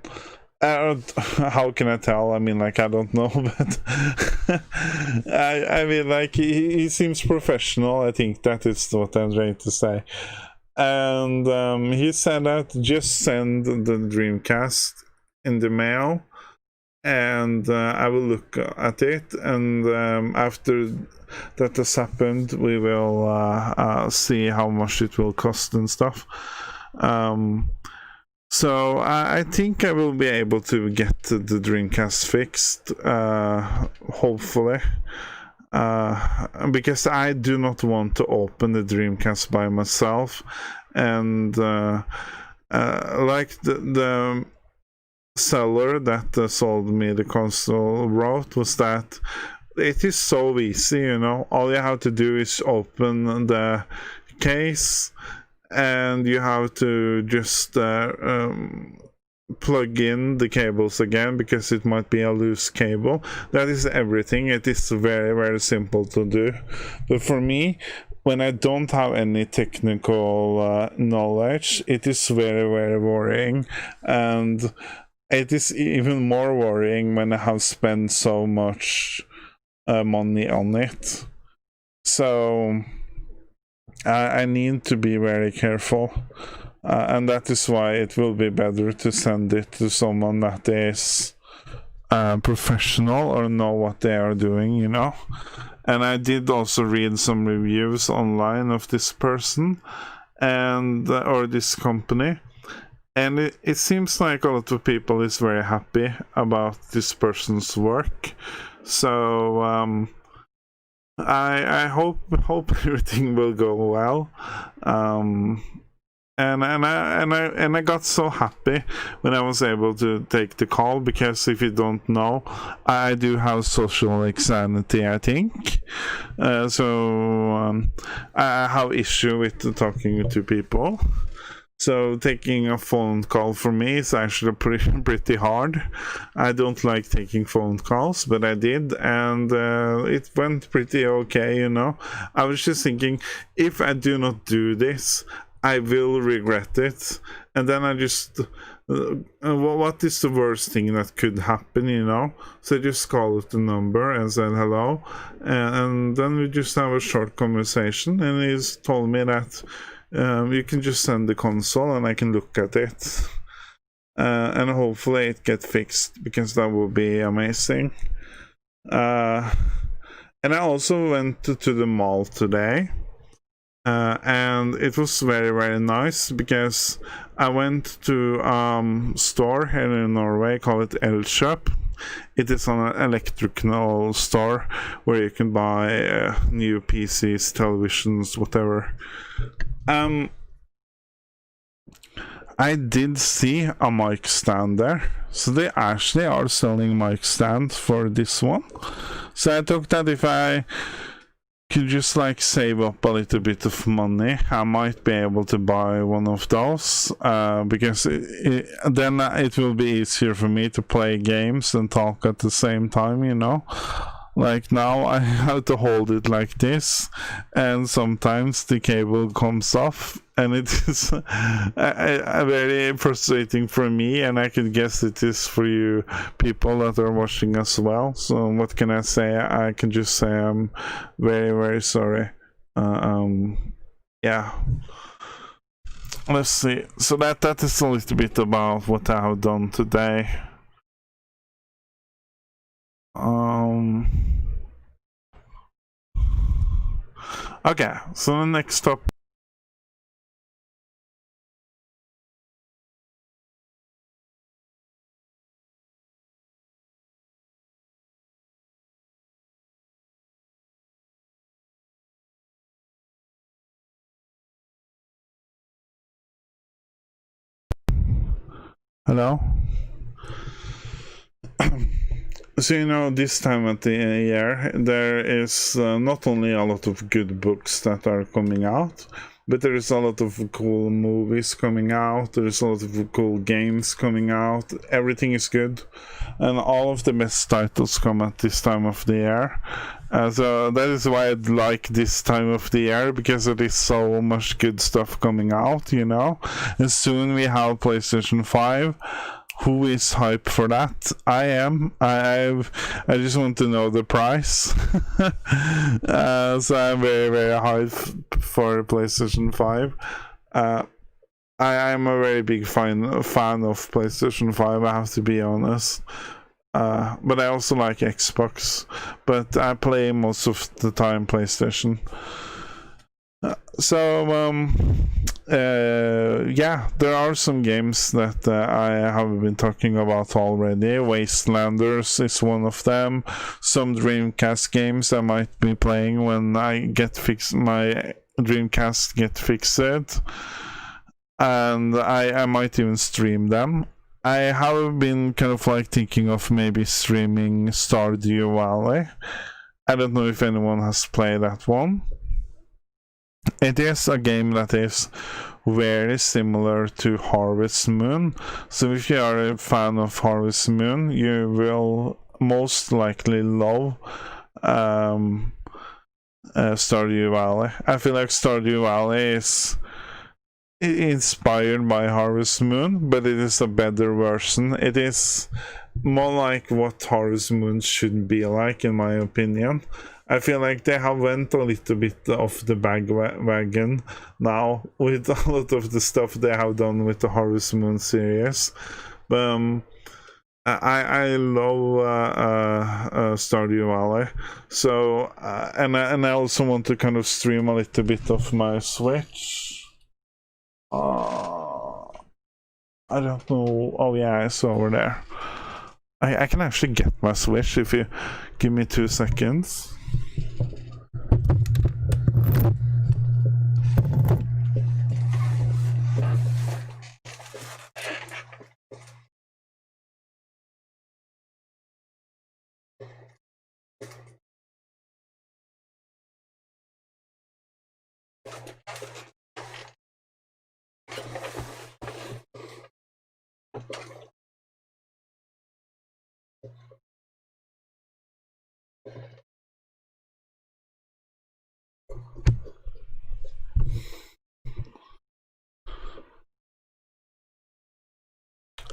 How can I tell? I mean, like, I don't know, but I mean, like, he seems professional. I think that is what I'm trying to say. And he said that just send the Dreamcast in the mail, and I will look at it, and after that has happened, we will see how much it will cost and stuff. So I think I will be able to get the Dreamcast fixed, hopefully, because I do not want to open the Dreamcast by myself, and like the seller that sold me the console wrote was that it is so easy, you know. All you have to do is open the case, and you have to just plug in the cables again, because it might be a loose cable. That is everything. It is very, very simple to do. But for me, when I don't have any technical knowledge, it is very, very worrying. And it is even more worrying when I have spent so much money on it. So I need to be very careful, and that is why it will be better to send it to someone that is professional or know what they are doing, you know. And I did also read some reviews online of this person and or this company, and it seems like a lot of people is very happy about this person's work. So I hope everything will go well. And I got so happy when I was able to take the call, because if you don't know, I do have social anxiety, I think. So I have issue with talking to people. So taking a phone call for me is actually pretty hard. I don't like taking phone calls, but I did, and it went pretty okay, you know. I was just thinking, if I do not do this, I will regret it. And then I just, what is the worst thing that could happen, you know? So I just called the number and said hello, and then we just have a short conversation, and he's told me that you can just send the console and I can look at it, and hopefully it gets fixed, because that would be amazing. And I also went to the mall today, and it was very, very nice, because I went to store here in Norway called Elkjøp. It is an electrical store where you can buy new PCs, televisions, whatever. I did see a mic stand there, so they actually are selling mic stand for this one. So I thought that if I could just like save up a little bit of money, I might be able to buy one of those, because then it will be easier for me to play games and talk at the same time, you know. Like now I have to hold it like this, and sometimes the cable comes off, and it is very frustrating for me, and I can guess it is for you people that are watching as well. So what can I say? I can just say I'm very, very sorry. Yeah. Let's see. So that is a little bit about what I have done today. Okay, so the next topic. Hello. So you know, this time of the year there is not only a lot of good books that are coming out, but there is a lot of cool movies coming out, there's a lot of cool games coming out, everything is good, and all of the best titles come at this time of the year. So that is why I like this time of the year, because there is so much good stuff coming out, you know. And soon we have PlayStation 5. Who is hype for that? I am. I just want to know the price. So I'm very, very hyped for PlayStation 5. I'm a very big fan of PlayStation 5, I have to be honest. But I also like Xbox. But I play most of the time PlayStation. Yeah, there are some games that I have been talking about already. Wastelanders is one of them. Some Dreamcast games I might be playing when I get my Dreamcast get fixed, and I might even stream them. I have been kind of like thinking of maybe streaming Stardew Valley. I don't know if anyone has played that one. It is a game that is very similar to Harvest Moon. So if you are a fan of Harvest Moon, you will most likely love Stardew Valley. I feel like Stardew Valley is inspired by Harvest Moon, but it is a better version. It is more like what Harvest Moon should be like, in my opinion. I feel like they have went a little bit off the wagon now with a lot of the stuff they have done with the Harvest Moon series. I love Stardew Valley. So and I also want to kind of stream a little bit of my Switch. I don't know. Oh yeah, it's over there. I can actually get my Switch if you give me 2 seconds.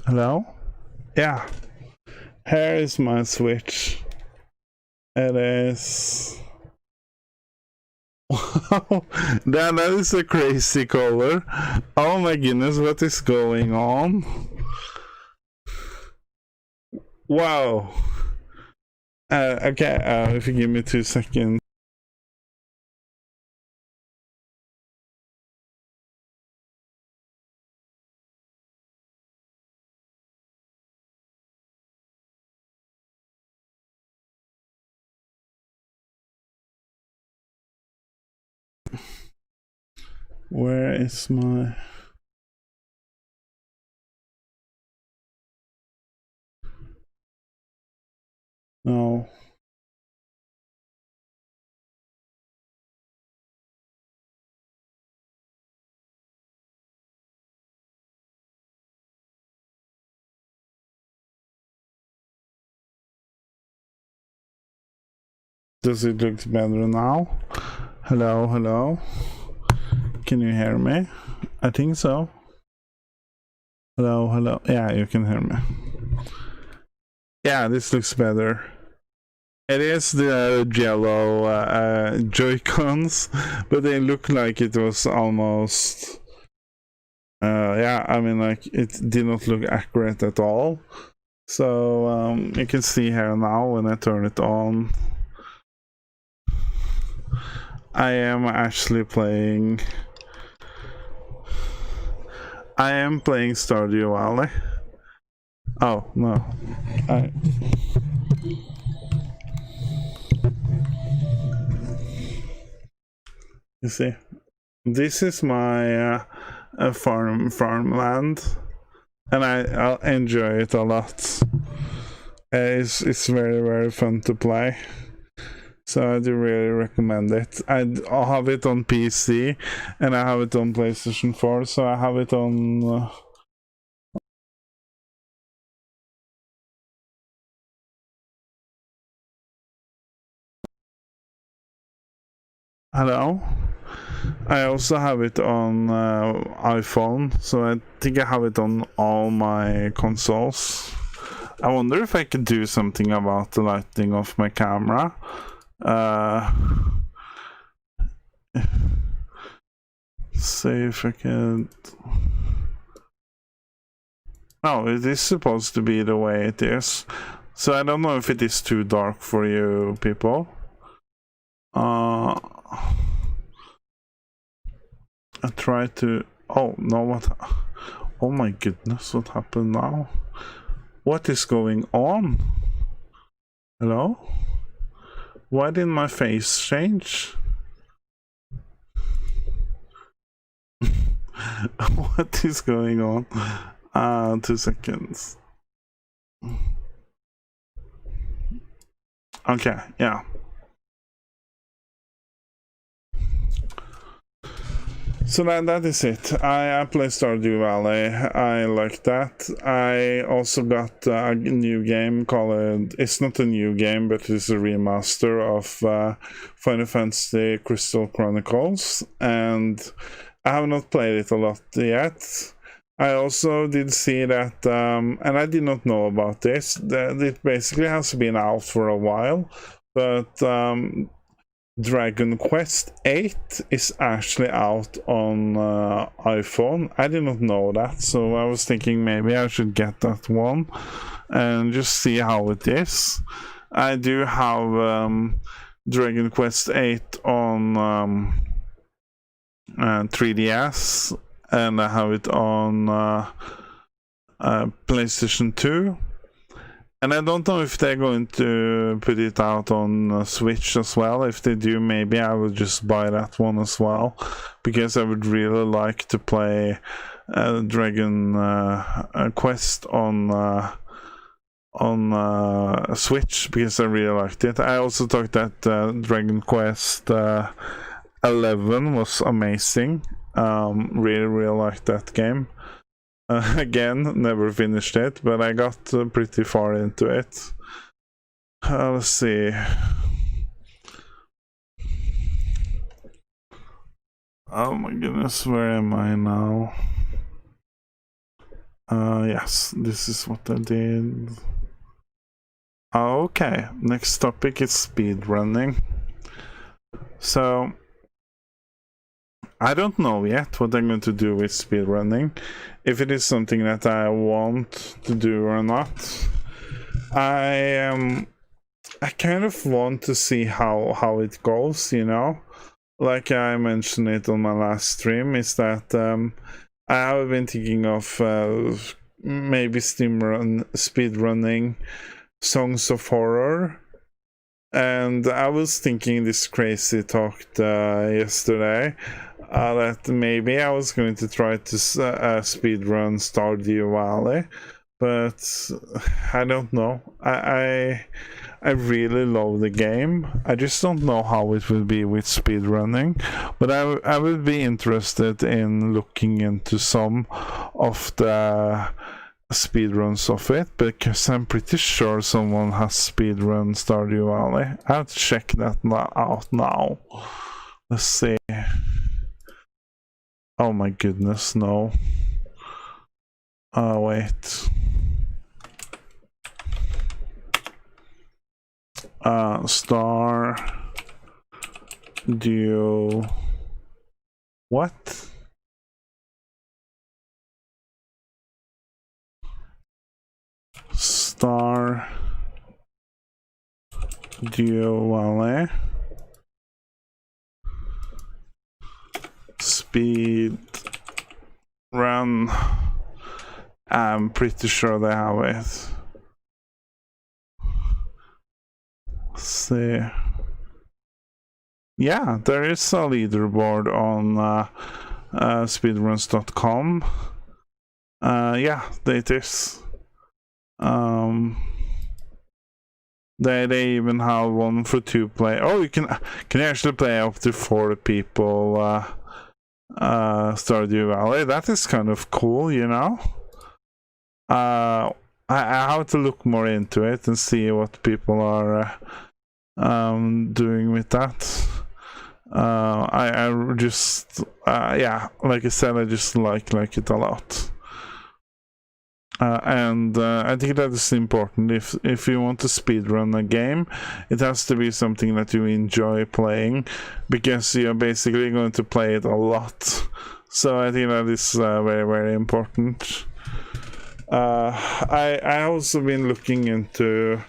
Hello? Yeah. Here is my Switch. It is... Wow, that is a crazy color. Oh my goodness, what is going on? Wow. Okay, if you give me 2 seconds. Where is my... No. Does it look better now? Hello, hello. Can you hear me? I think so. Hello, hello. Yeah, you can hear me. Yeah, this looks better. It is the yellow Joy-Cons, but they look like it was almost... yeah, I mean, like, it did not look accurate at all. So you can see here now when I turn it on, I am actually playing. I am playing Stardew Valley. Oh no, you see, this is my farmland, and I'll enjoy it a lot. It's very fun to play, so I do really recommend it. I'll have it on PC, and I have it on PlayStation 4, so I have it on. Hello? I also have it on iPhone, so I think I have it on all my consoles. I wonder if I could do something about the lighting of my camera. See if I can. Oh, it is supposed to be the way it is. So I don't know if it is too dark for you people. I try to. Oh no! What? Oh my goodness! What happened now? What is going on? Hello? Why did my face change? What is going on? 2 seconds. Okay, yeah. So that is it. I play Stardew Valley. I like that. I also got a new game called. It's not a new game, but it's a remaster of Final Fantasy Crystal Chronicles, and I have not played it a lot yet. I also did see that, and I did not know about this. That it basically has been out for a while, but Dragon Quest 8 is actually out on iPhone. I did not know that, so I was thinking maybe I should get that one and just see how it is. I do have Dragon Quest 8 on 3DS, and I have it on PlayStation 2. And I don't know if they're going to put it out on Switch as well. If they do, maybe I will just buy that one as well, because I would really like to play Dragon Quest on Switch, because I really liked it. I also thought that Dragon Quest 11 was amazing. Really liked that game. Again, never finished it, but I got pretty far into it. Let's see. Oh my goodness, where am I now? Yes, this is what I did. Okay, next topic is speedrunning. So, I don't know yet what I'm going to do with speedrunning. If it is something that I want to do or not. I kind of want to see how it goes, you know? Like I mentioned it on my last stream, is that I have been thinking of maybe speedrunning Songs of Horror. And I was thinking this crazy talk yesterday, that maybe I was going to try to speedrun Stardew Valley, but I don't know. I really love the game. I just don't know how it will be with speedrunning, but I would be interested in looking into some of the speedruns of it, because I'm pretty sure someone has speedrun Stardew Valley. I have to check that out now. Let's see. Oh my goodness, no. Wait. Stardew. What? Star Duo Valley speed run. I'm pretty sure they have it. Let's see. Yeah, there is a leaderboard on speedruns.com. Yeah, it is. They even have one for 2 play. Oh, you can actually play up to 4 people. Stardew Valley. That is kind of cool, you know. I have to look more into it and see what people are doing with that. I just yeah, like I said, I just like it a lot. And I think that is important. If you want to speedrun a game, it has to be something that you enjoy playing, because you're basically going to play it a lot. So I think that is very, very important. I also been looking into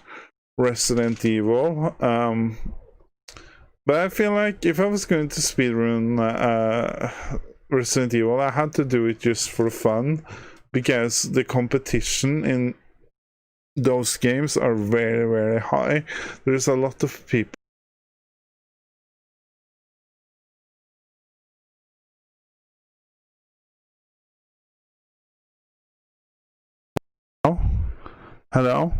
Resident Evil, but I feel like if I was going to speedrun Resident Evil, I had to do it just for fun, because the competition in those games are very, very high. There's a lot of people. Hello?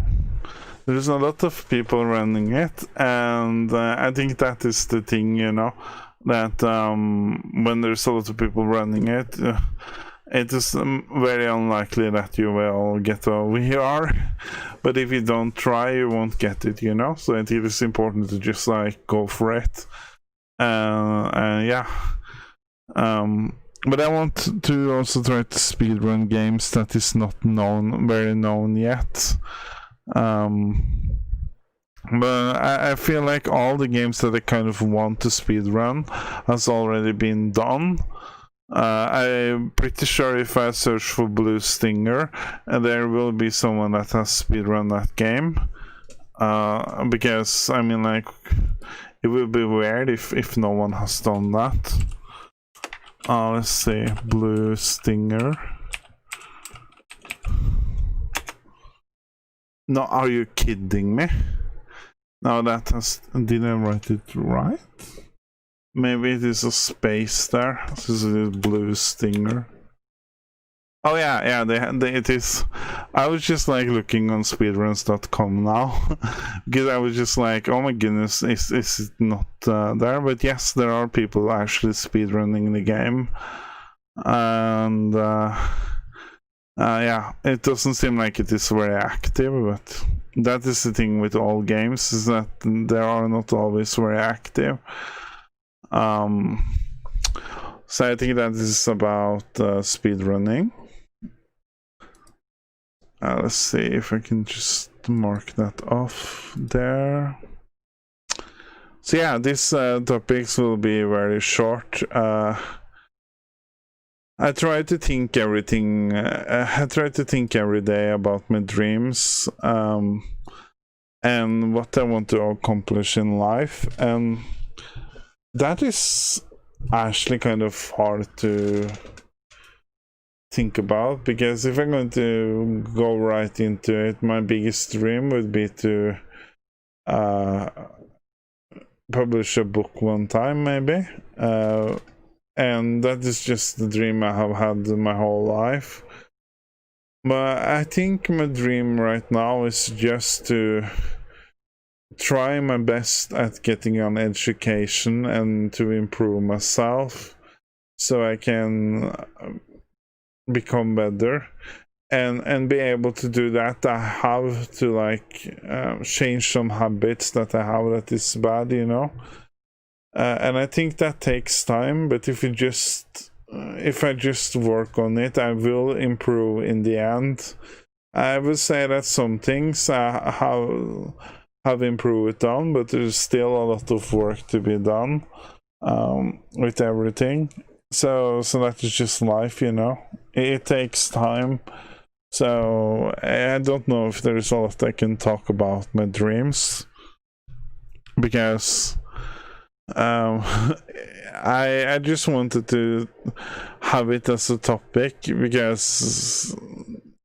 There's a lot of people running it, and I think that is the thing, you know, that when there's a lot of people running it, it is very unlikely that you will get a VR, but if you don't try, you won't get it, you know. So I think it's important to just like go for it. And yeah. But I want to also try to speedrun games that is not very known yet. But I feel like all the games that I kind of want to speedrun has already been done. I'm pretty sure if I search for Blue Stinger, there will be someone that has speedrun that game. Because I mean, like, it would be weird if no one has done that. Let's see, Blue Stinger. No, are you kidding me? No, that has. Did I write it right? Maybe it is a space there. This is a Blue Stinger. Oh yeah, it is. I was just like looking on speedruns.com now, because I was just like, oh my goodness, is it not there? But yes, there are people actually speedrunning the game, and yeah, it doesn't seem like it is very active, but that is the thing with all games, is that they are not always very active. So I think that is about speedrunning. Let's see if I can just mark that off there. So yeah, these topics will be very short. I try to think everything. I try to think every day about my dreams and what I want to accomplish in life, and that is actually kind of hard to think about, because if I'm going to go right into it, my biggest dream would be to publish a book one time, maybe, and that is just the dream I have had my whole life. But I think my dream right now is just to try my best at getting an education and to improve myself, so I can become better, and be able to do that. I have to like change some habits that I have that is bad, you know, and I think that takes time, but if I just work on it, I will improve in the end. I would say that some things I have improved on, but there's still a lot of work to be done with everything. So that is just life, you know. It takes time, So I don't know if there is a lot I can talk about my dreams, because I just wanted to have it as a topic, because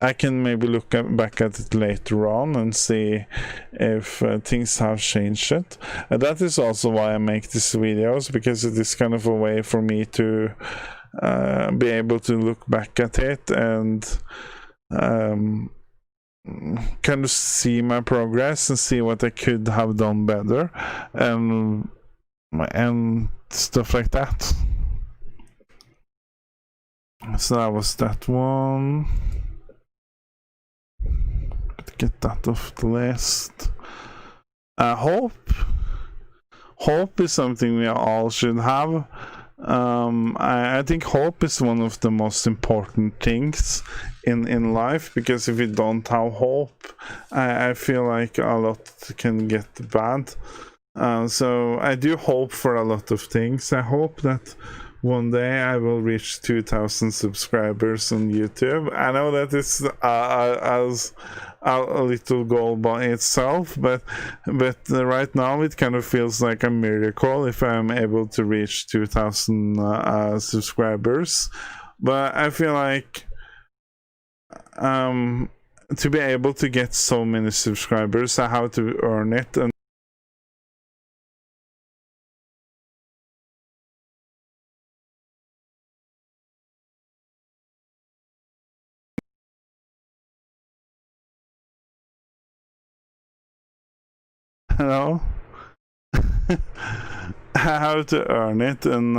I can maybe look back at it later on and see if things have changed it. And that is also why I make these videos, because it is kind of a way for me to be able to look back at it and kind of see my progress and see what I could have done better, and stuff like that. So that was that one. Get that off the list. Hope is something we all should have. I think hope is one of the most important things in life, because if you don't have hope, I feel like a lot can get bad. So I do hope for a lot of things. I hope that one day I will reach 2,000 subscribers on YouTube. I know that it's as a little goal by itself, but right now it kind of feels like a miracle if I'm able to reach 2,000 subscribers. But I feel like to be able to get so many subscribers, I have to earn it. And hello. I have to earn it, and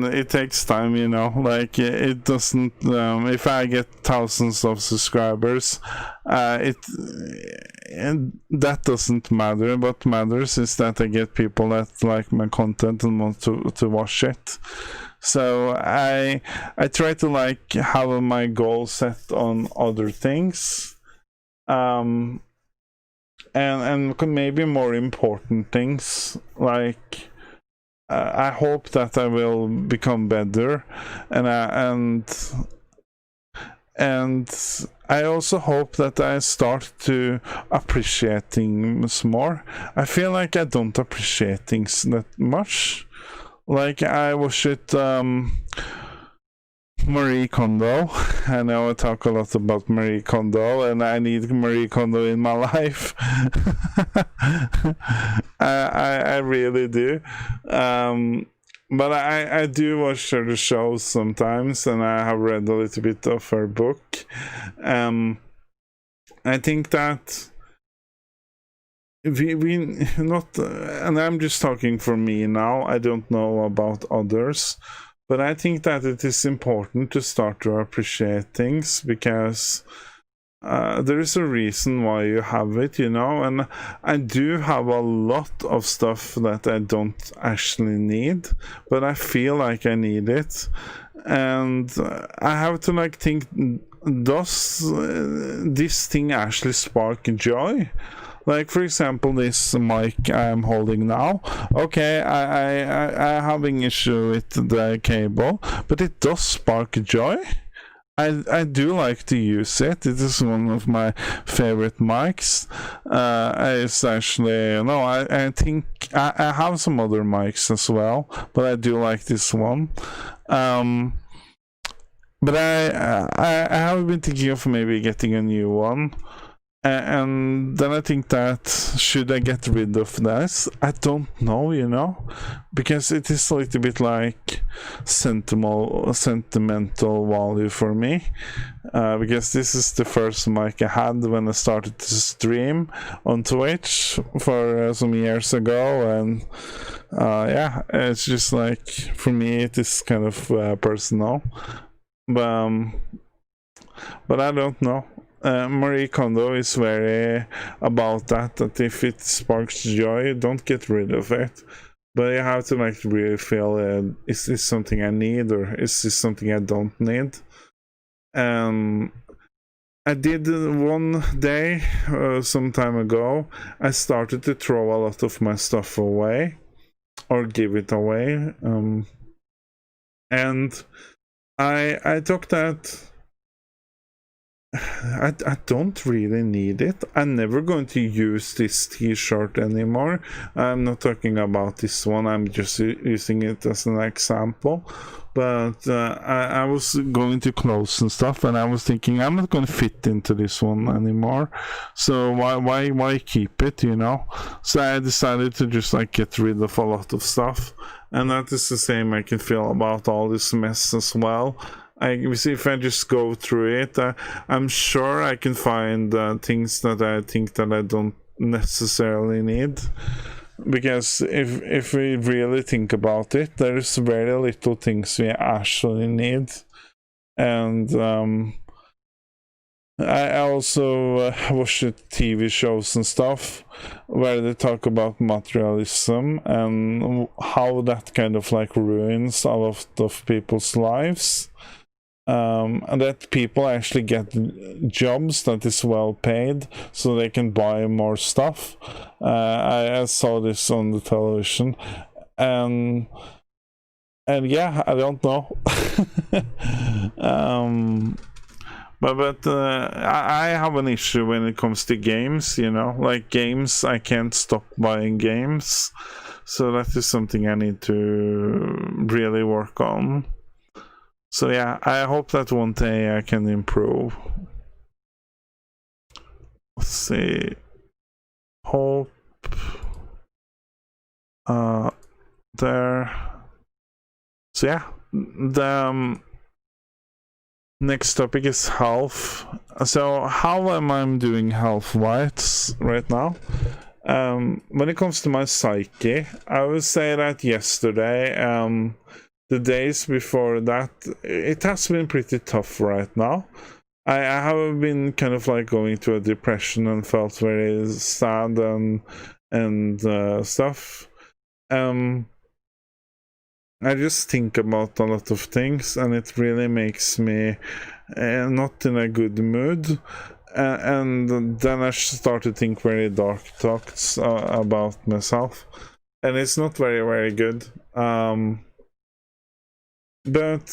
it takes time, you know. Like, it doesn't. If I get thousands of subscribers, and that doesn't matter. What matters is that I get people that like my content and want to watch it. So I try to like have my goal set on other things. And maybe more important things, like I hope that I will become better, and I also hope that I start to appreciate things more. I feel like I don't appreciate things that much. Like, I watched Marie Kondo. I know I talk a lot about Marie Kondo, and I need Marie Kondo in my life. I really do. But I do watch her shows sometimes, and I have read a little bit of her book. I think that we not, and I'm just talking for me now, I don't know about others, but I think that it is important to start to appreciate things, because there is a reason why you have it, you know. And I do have a lot of stuff that I don't actually need, but I feel like I need it. And I have to like think, does this thing actually spark joy? Like, for example, this mic I'm holding now. Okay, I having issue with the cable, but it does spark joy. I do like to use it. It is one of my favorite mics. It's actually, no, I think I have some other mics as well, but I do like this one. But I have been thinking of maybe getting a new one. And then I think that, should I get rid of this? I don't know, you know, because it is a little bit like sentimental value for me, because this is the first mic I had when I started to stream on Twitch for some years ago, and yeah, it's just like, for me it is kind of personal, but I don't know. Marie Kondo is very about that if it sparks joy, don't get rid of it. But you have to like really feel, is this something I need, or is this something I don't need? I did one day, some time ago, I started to throw a lot of my stuff away, or give it away. And I took that I don't really need it. I'm never going to use this t-shirt anymore. I'm not talking about this one, I'm just using it as an example. But I was going to clothes and stuff, and I was thinking I'm not going to fit into this one anymore. So why keep it, you know? So I decided to just like get rid of a lot of stuff, and that is the same I can feel about all this mess as well. If I just go through it, I'm sure I can find things that I think that I don't necessarily need. Because if we really think about it, there's very little things we actually need. And I also watch TV shows and stuff where they talk about materialism and how that kind of like ruins a lot of people's lives. And that people actually get jobs that is well paid so they can buy more stuff. I saw this on the television, and yeah, I don't know. But I have an issue when it comes to games, you know, like games, I can't stop buying games, so that is something I need to really work on. So yeah, I hope that one day I can improve. Let's see. Hope. There. So yeah, the next topic is health. So how am I doing health-wise right now? When it comes to my psyche, I would say that yesterday, the days before that, it has been pretty tough right now. I have been kind of like going through a depression and felt very sad and stuff. I just think about a lot of things, and it really makes me not in a good mood. And then I start to think very dark thoughts about myself, and it's not very, very good. But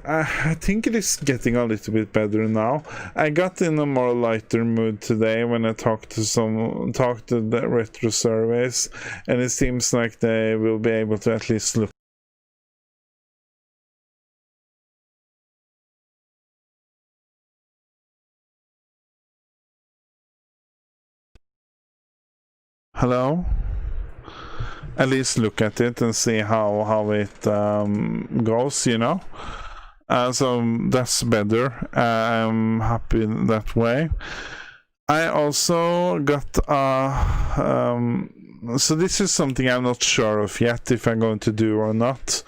I think it is getting a little bit better now. I got in a more lighter mood today when I talked to the retro surveys, and it seems like they will be able to at least look. Hello? At least look at it and see how it goes, you know. So that's better. I'm happy that way. I also got so this is something I'm not sure of yet if I'm going to do or not,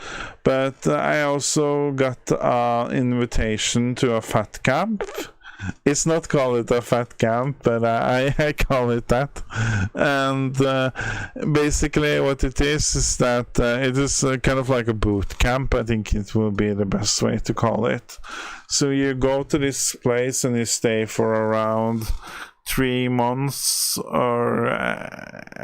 but I also got an invitation to a fat camp. It's not called a fat camp, but I call it that. And basically what it is that it is kind of like a boot camp. I think it will be the best way to call it. So you go to this place and you stay for around 3 months or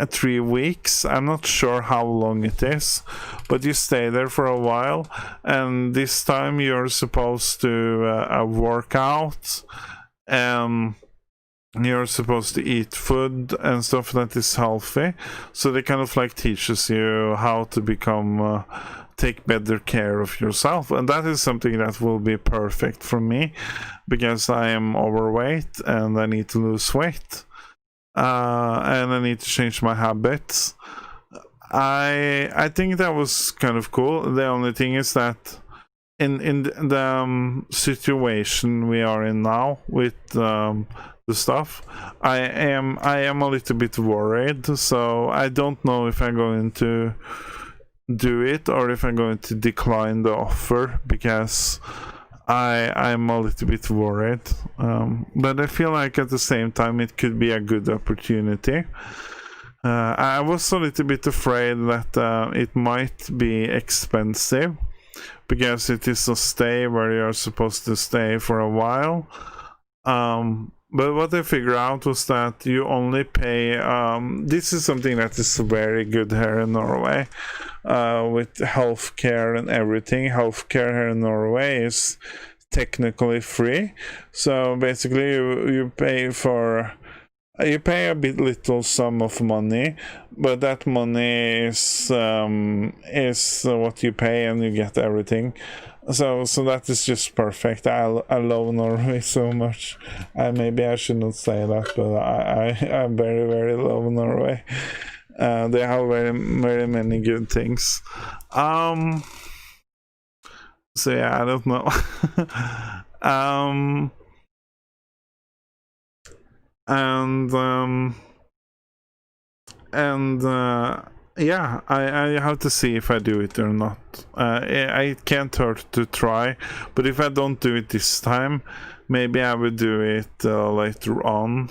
3 weeks. I'm not sure how long it is, but you stay there for a while, and this time you're supposed to work out, you're supposed to eat food and stuff that is healthy. So they kind of like teaches you how to become take better care of yourself, and that is something that will be perfect for me because I am overweight and I need to lose weight, and I need to change my habits. I think that was kind of cool. The only thing is that in the situation we are in now with the stuff, I am a little bit worried, so I don't know if I'm going to do it or if I'm going to decline the offer because I'm a little bit worried, but I feel like at the same time it could be a good opportunity. I was a little bit afraid that it might be expensive because it is a stay where you're supposed to stay for a while, but what I figured out was that you only pay, this is something that is very good here in Norway, with healthcare and everything. Healthcare here in Norway is technically free. So basically you pay a bit little sum of money, but that money is what you pay and you get everything. So that is just perfect. I love Norway so much. Maybe I should not say that, but I very, very love Norway. They have very, very many good things. So yeah, I don't know. Yeah, I have to see if I do it or not. I can't hurt to try, but if I don't do it this time, maybe I will do it later on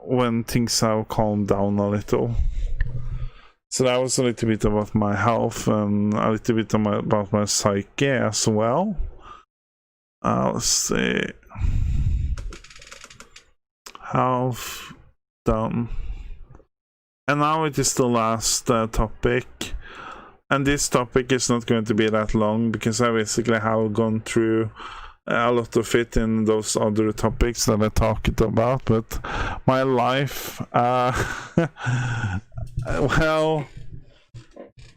when things have calmed down a little. So that was a little bit about my health and a little bit about my psyche as well. Let's see. Health done. And now it is the last topic. And this topic is not going to be that long because I basically have gone through a lot of it in those other topics that I talked about. But my life, well,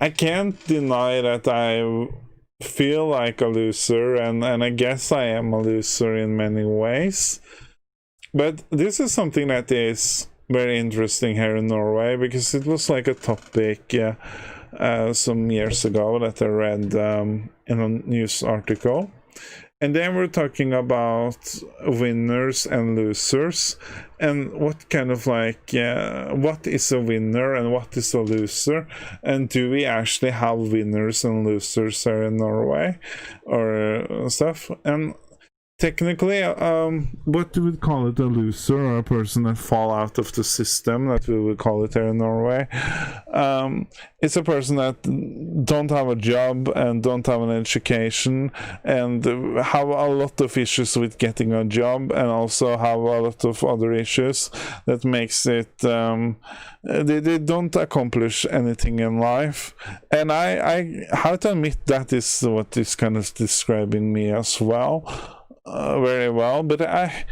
I can't deny that I feel like a loser, and I guess I am a loser in many ways. But this is something that is very interesting here in Norway, because it was like a topic some years ago that I read in a news article. And then we're talking about winners and losers, and what kind of like, what is a winner and what is a loser, and do we actually have winners and losers here in Norway or stuff? And technically, what we would call it, a loser or a person that fall out of the system, that we would call it here in Norway. It's a person that don't have a job and don't have an education and have a lot of issues with getting a job, and also have a lot of other issues that makes it they don't accomplish anything in life. And I have to admit that is what is kind of describing me as well. Very well, but I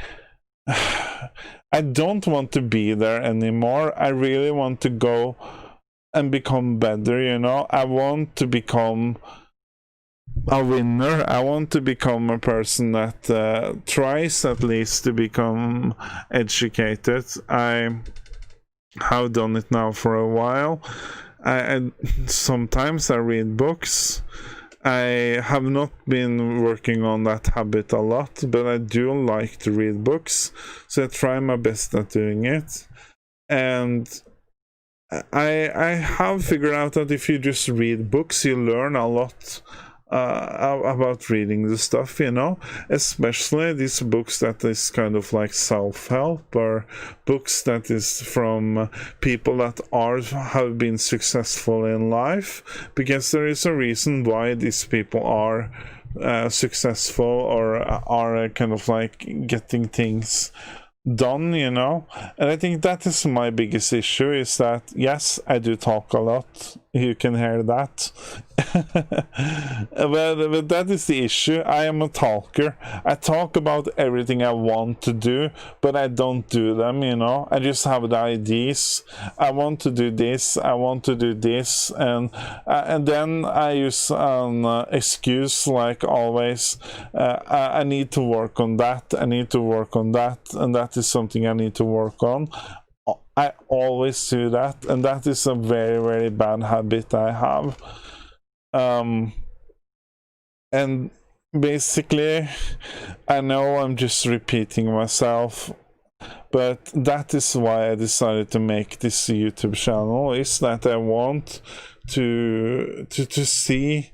don't want to be there anymore. I really want to go and become better, you know. I want to become a winner. I want to become a person that tries at least to become educated. I have done it now for a while. I sometimes I read books. I have not been working on that habit a lot, but I do like to read books, so I try my best at doing it. And I have figured out that if you just read books, you learn a lot about reading the stuff, you know, especially these books that is kind of like self-help, or books that is from people that have been successful in life, because there is a reason why these people are successful or are kind of like getting things done, you know. And I think that is my biggest issue, is that yes, I do talk a lot, you can hear that. but that is the issue. I am a talker. I talk about everything I want to do, but I don't do them, you know. I just have the ideas. I want to do this, I want to do this, and then I use an excuse like always. I need to work on that, I need to work on that, and that is something I need to work on. I always do that, and that is a very, very bad habit I have. And basically, I know I'm just repeating myself, but that is why I decided to make this YouTube channel, is that I want to see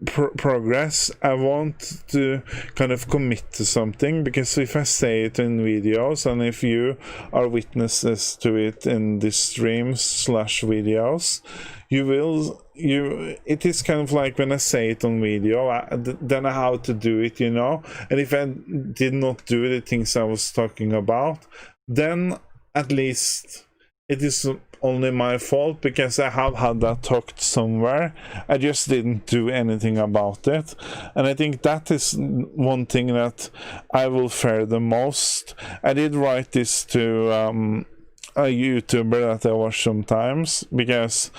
progress. I want to kind of commit to something, because if I say it in videos, and if you are witnesses to it in the streams / videos, it is kind of like when I say it on video, then I have to do it, you know. And if I did not do the things I was talking about, then at least it is only my fault because I have had that talked somewhere. I just didn't do anything about it. And I think that is one thing that I will fear the most. I did write this to a YouTuber that I watch sometimes, because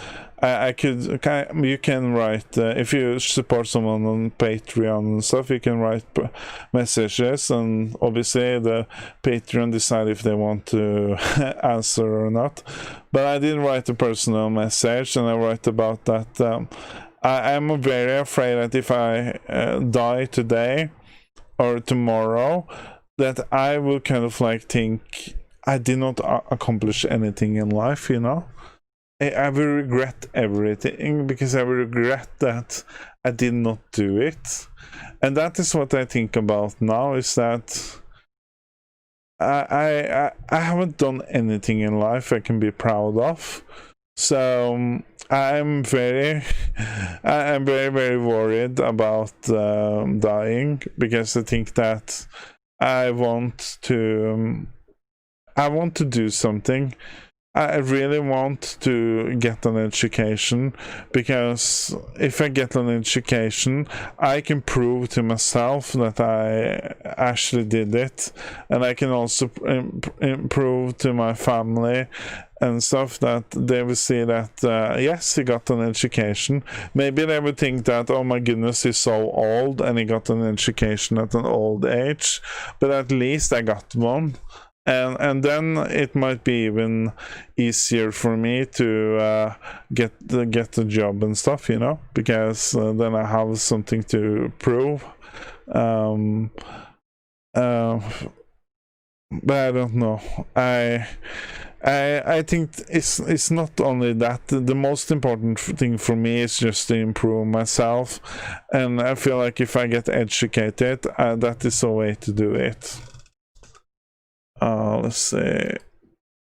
you can write, if you support someone on Patreon and stuff, you can write messages, and obviously the Patreon decide if they want to answer or not. But I did write a personal message, and I write about that I'm very afraid that if I die today or tomorrow, that I will kind of like think I did not accomplish anything in life, you know? I will regret everything, because I will regret that I did not do it. And that is what I think about now, is that I haven't done anything in life I can be proud of. So I'm very very worried about dying, because I think that I want to do something. I really want to get an education, because if I get an education, I can prove to myself that I actually did it, and I can also prove to my family and stuff that they will see that yes, he got an education. Maybe they would think that, oh my goodness, he's so old and he got an education at an old age, but at least I got one. And then it might be even easier for me to get the job and stuff, you know, because then I have something to prove. But I don't know. I think it's not only that. The most important thing for me is just to improve myself, and I feel like if I get educated, that is a way to do it. Let's see.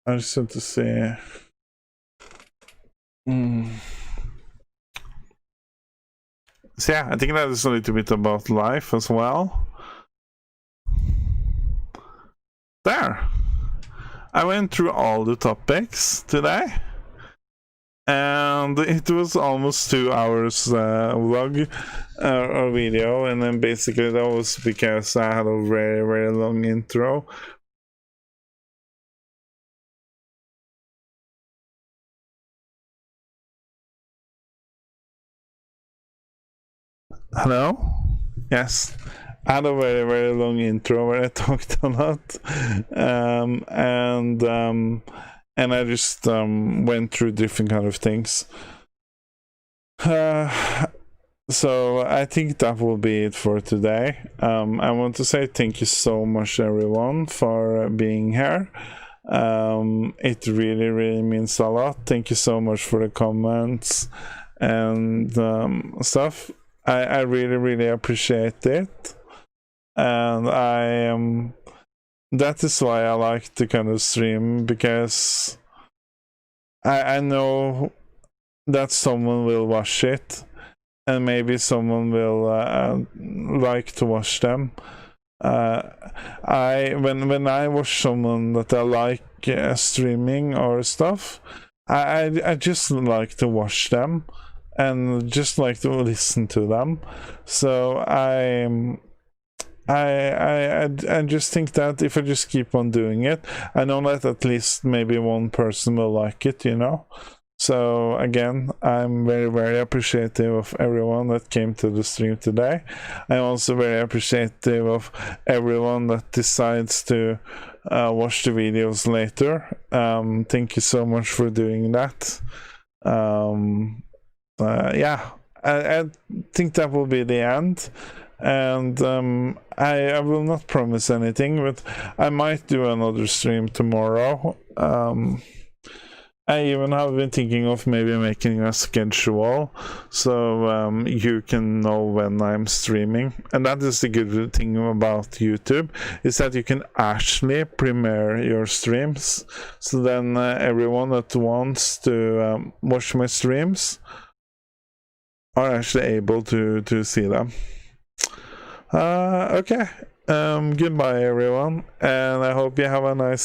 I just want to see. So yeah, I think that is a little bit about life as well. There. I went through all the topics today, and it was almost 2 hours vlog or video, and then basically that was because I had a very very long intro. Hello? Yes. I had a very very long intro where I talked a lot, and I just went through different kind of things. So I think that will be it for today. I want to say thank you so much everyone for being here. It really really means a lot. Thank you so much for the comments and stuff. I really really appreciate it, and that is why I like to kind of stream, because I know that someone will watch it, and maybe someone will like to watch them. When I watch someone that I like streaming or stuff, I just like to watch them and just like to listen to them. So I just think that if I just keep on doing it, I know that at least maybe one person will like it, you know. So again, I'm very very appreciative of everyone that came to the stream today. I'm also very appreciative of everyone that decides to watch the videos later. Thank you so much for doing that. Yeah, I think that will be the end, and I will not promise anything, but I might do another stream tomorrow. I even have been thinking of maybe making a schedule, so you can know when I'm streaming. And that is the good thing about YouTube, is that you can actually premiere your streams, so then everyone that wants to watch my streams are actually able to see them. Okay, goodbye everyone, and I hope you have a nice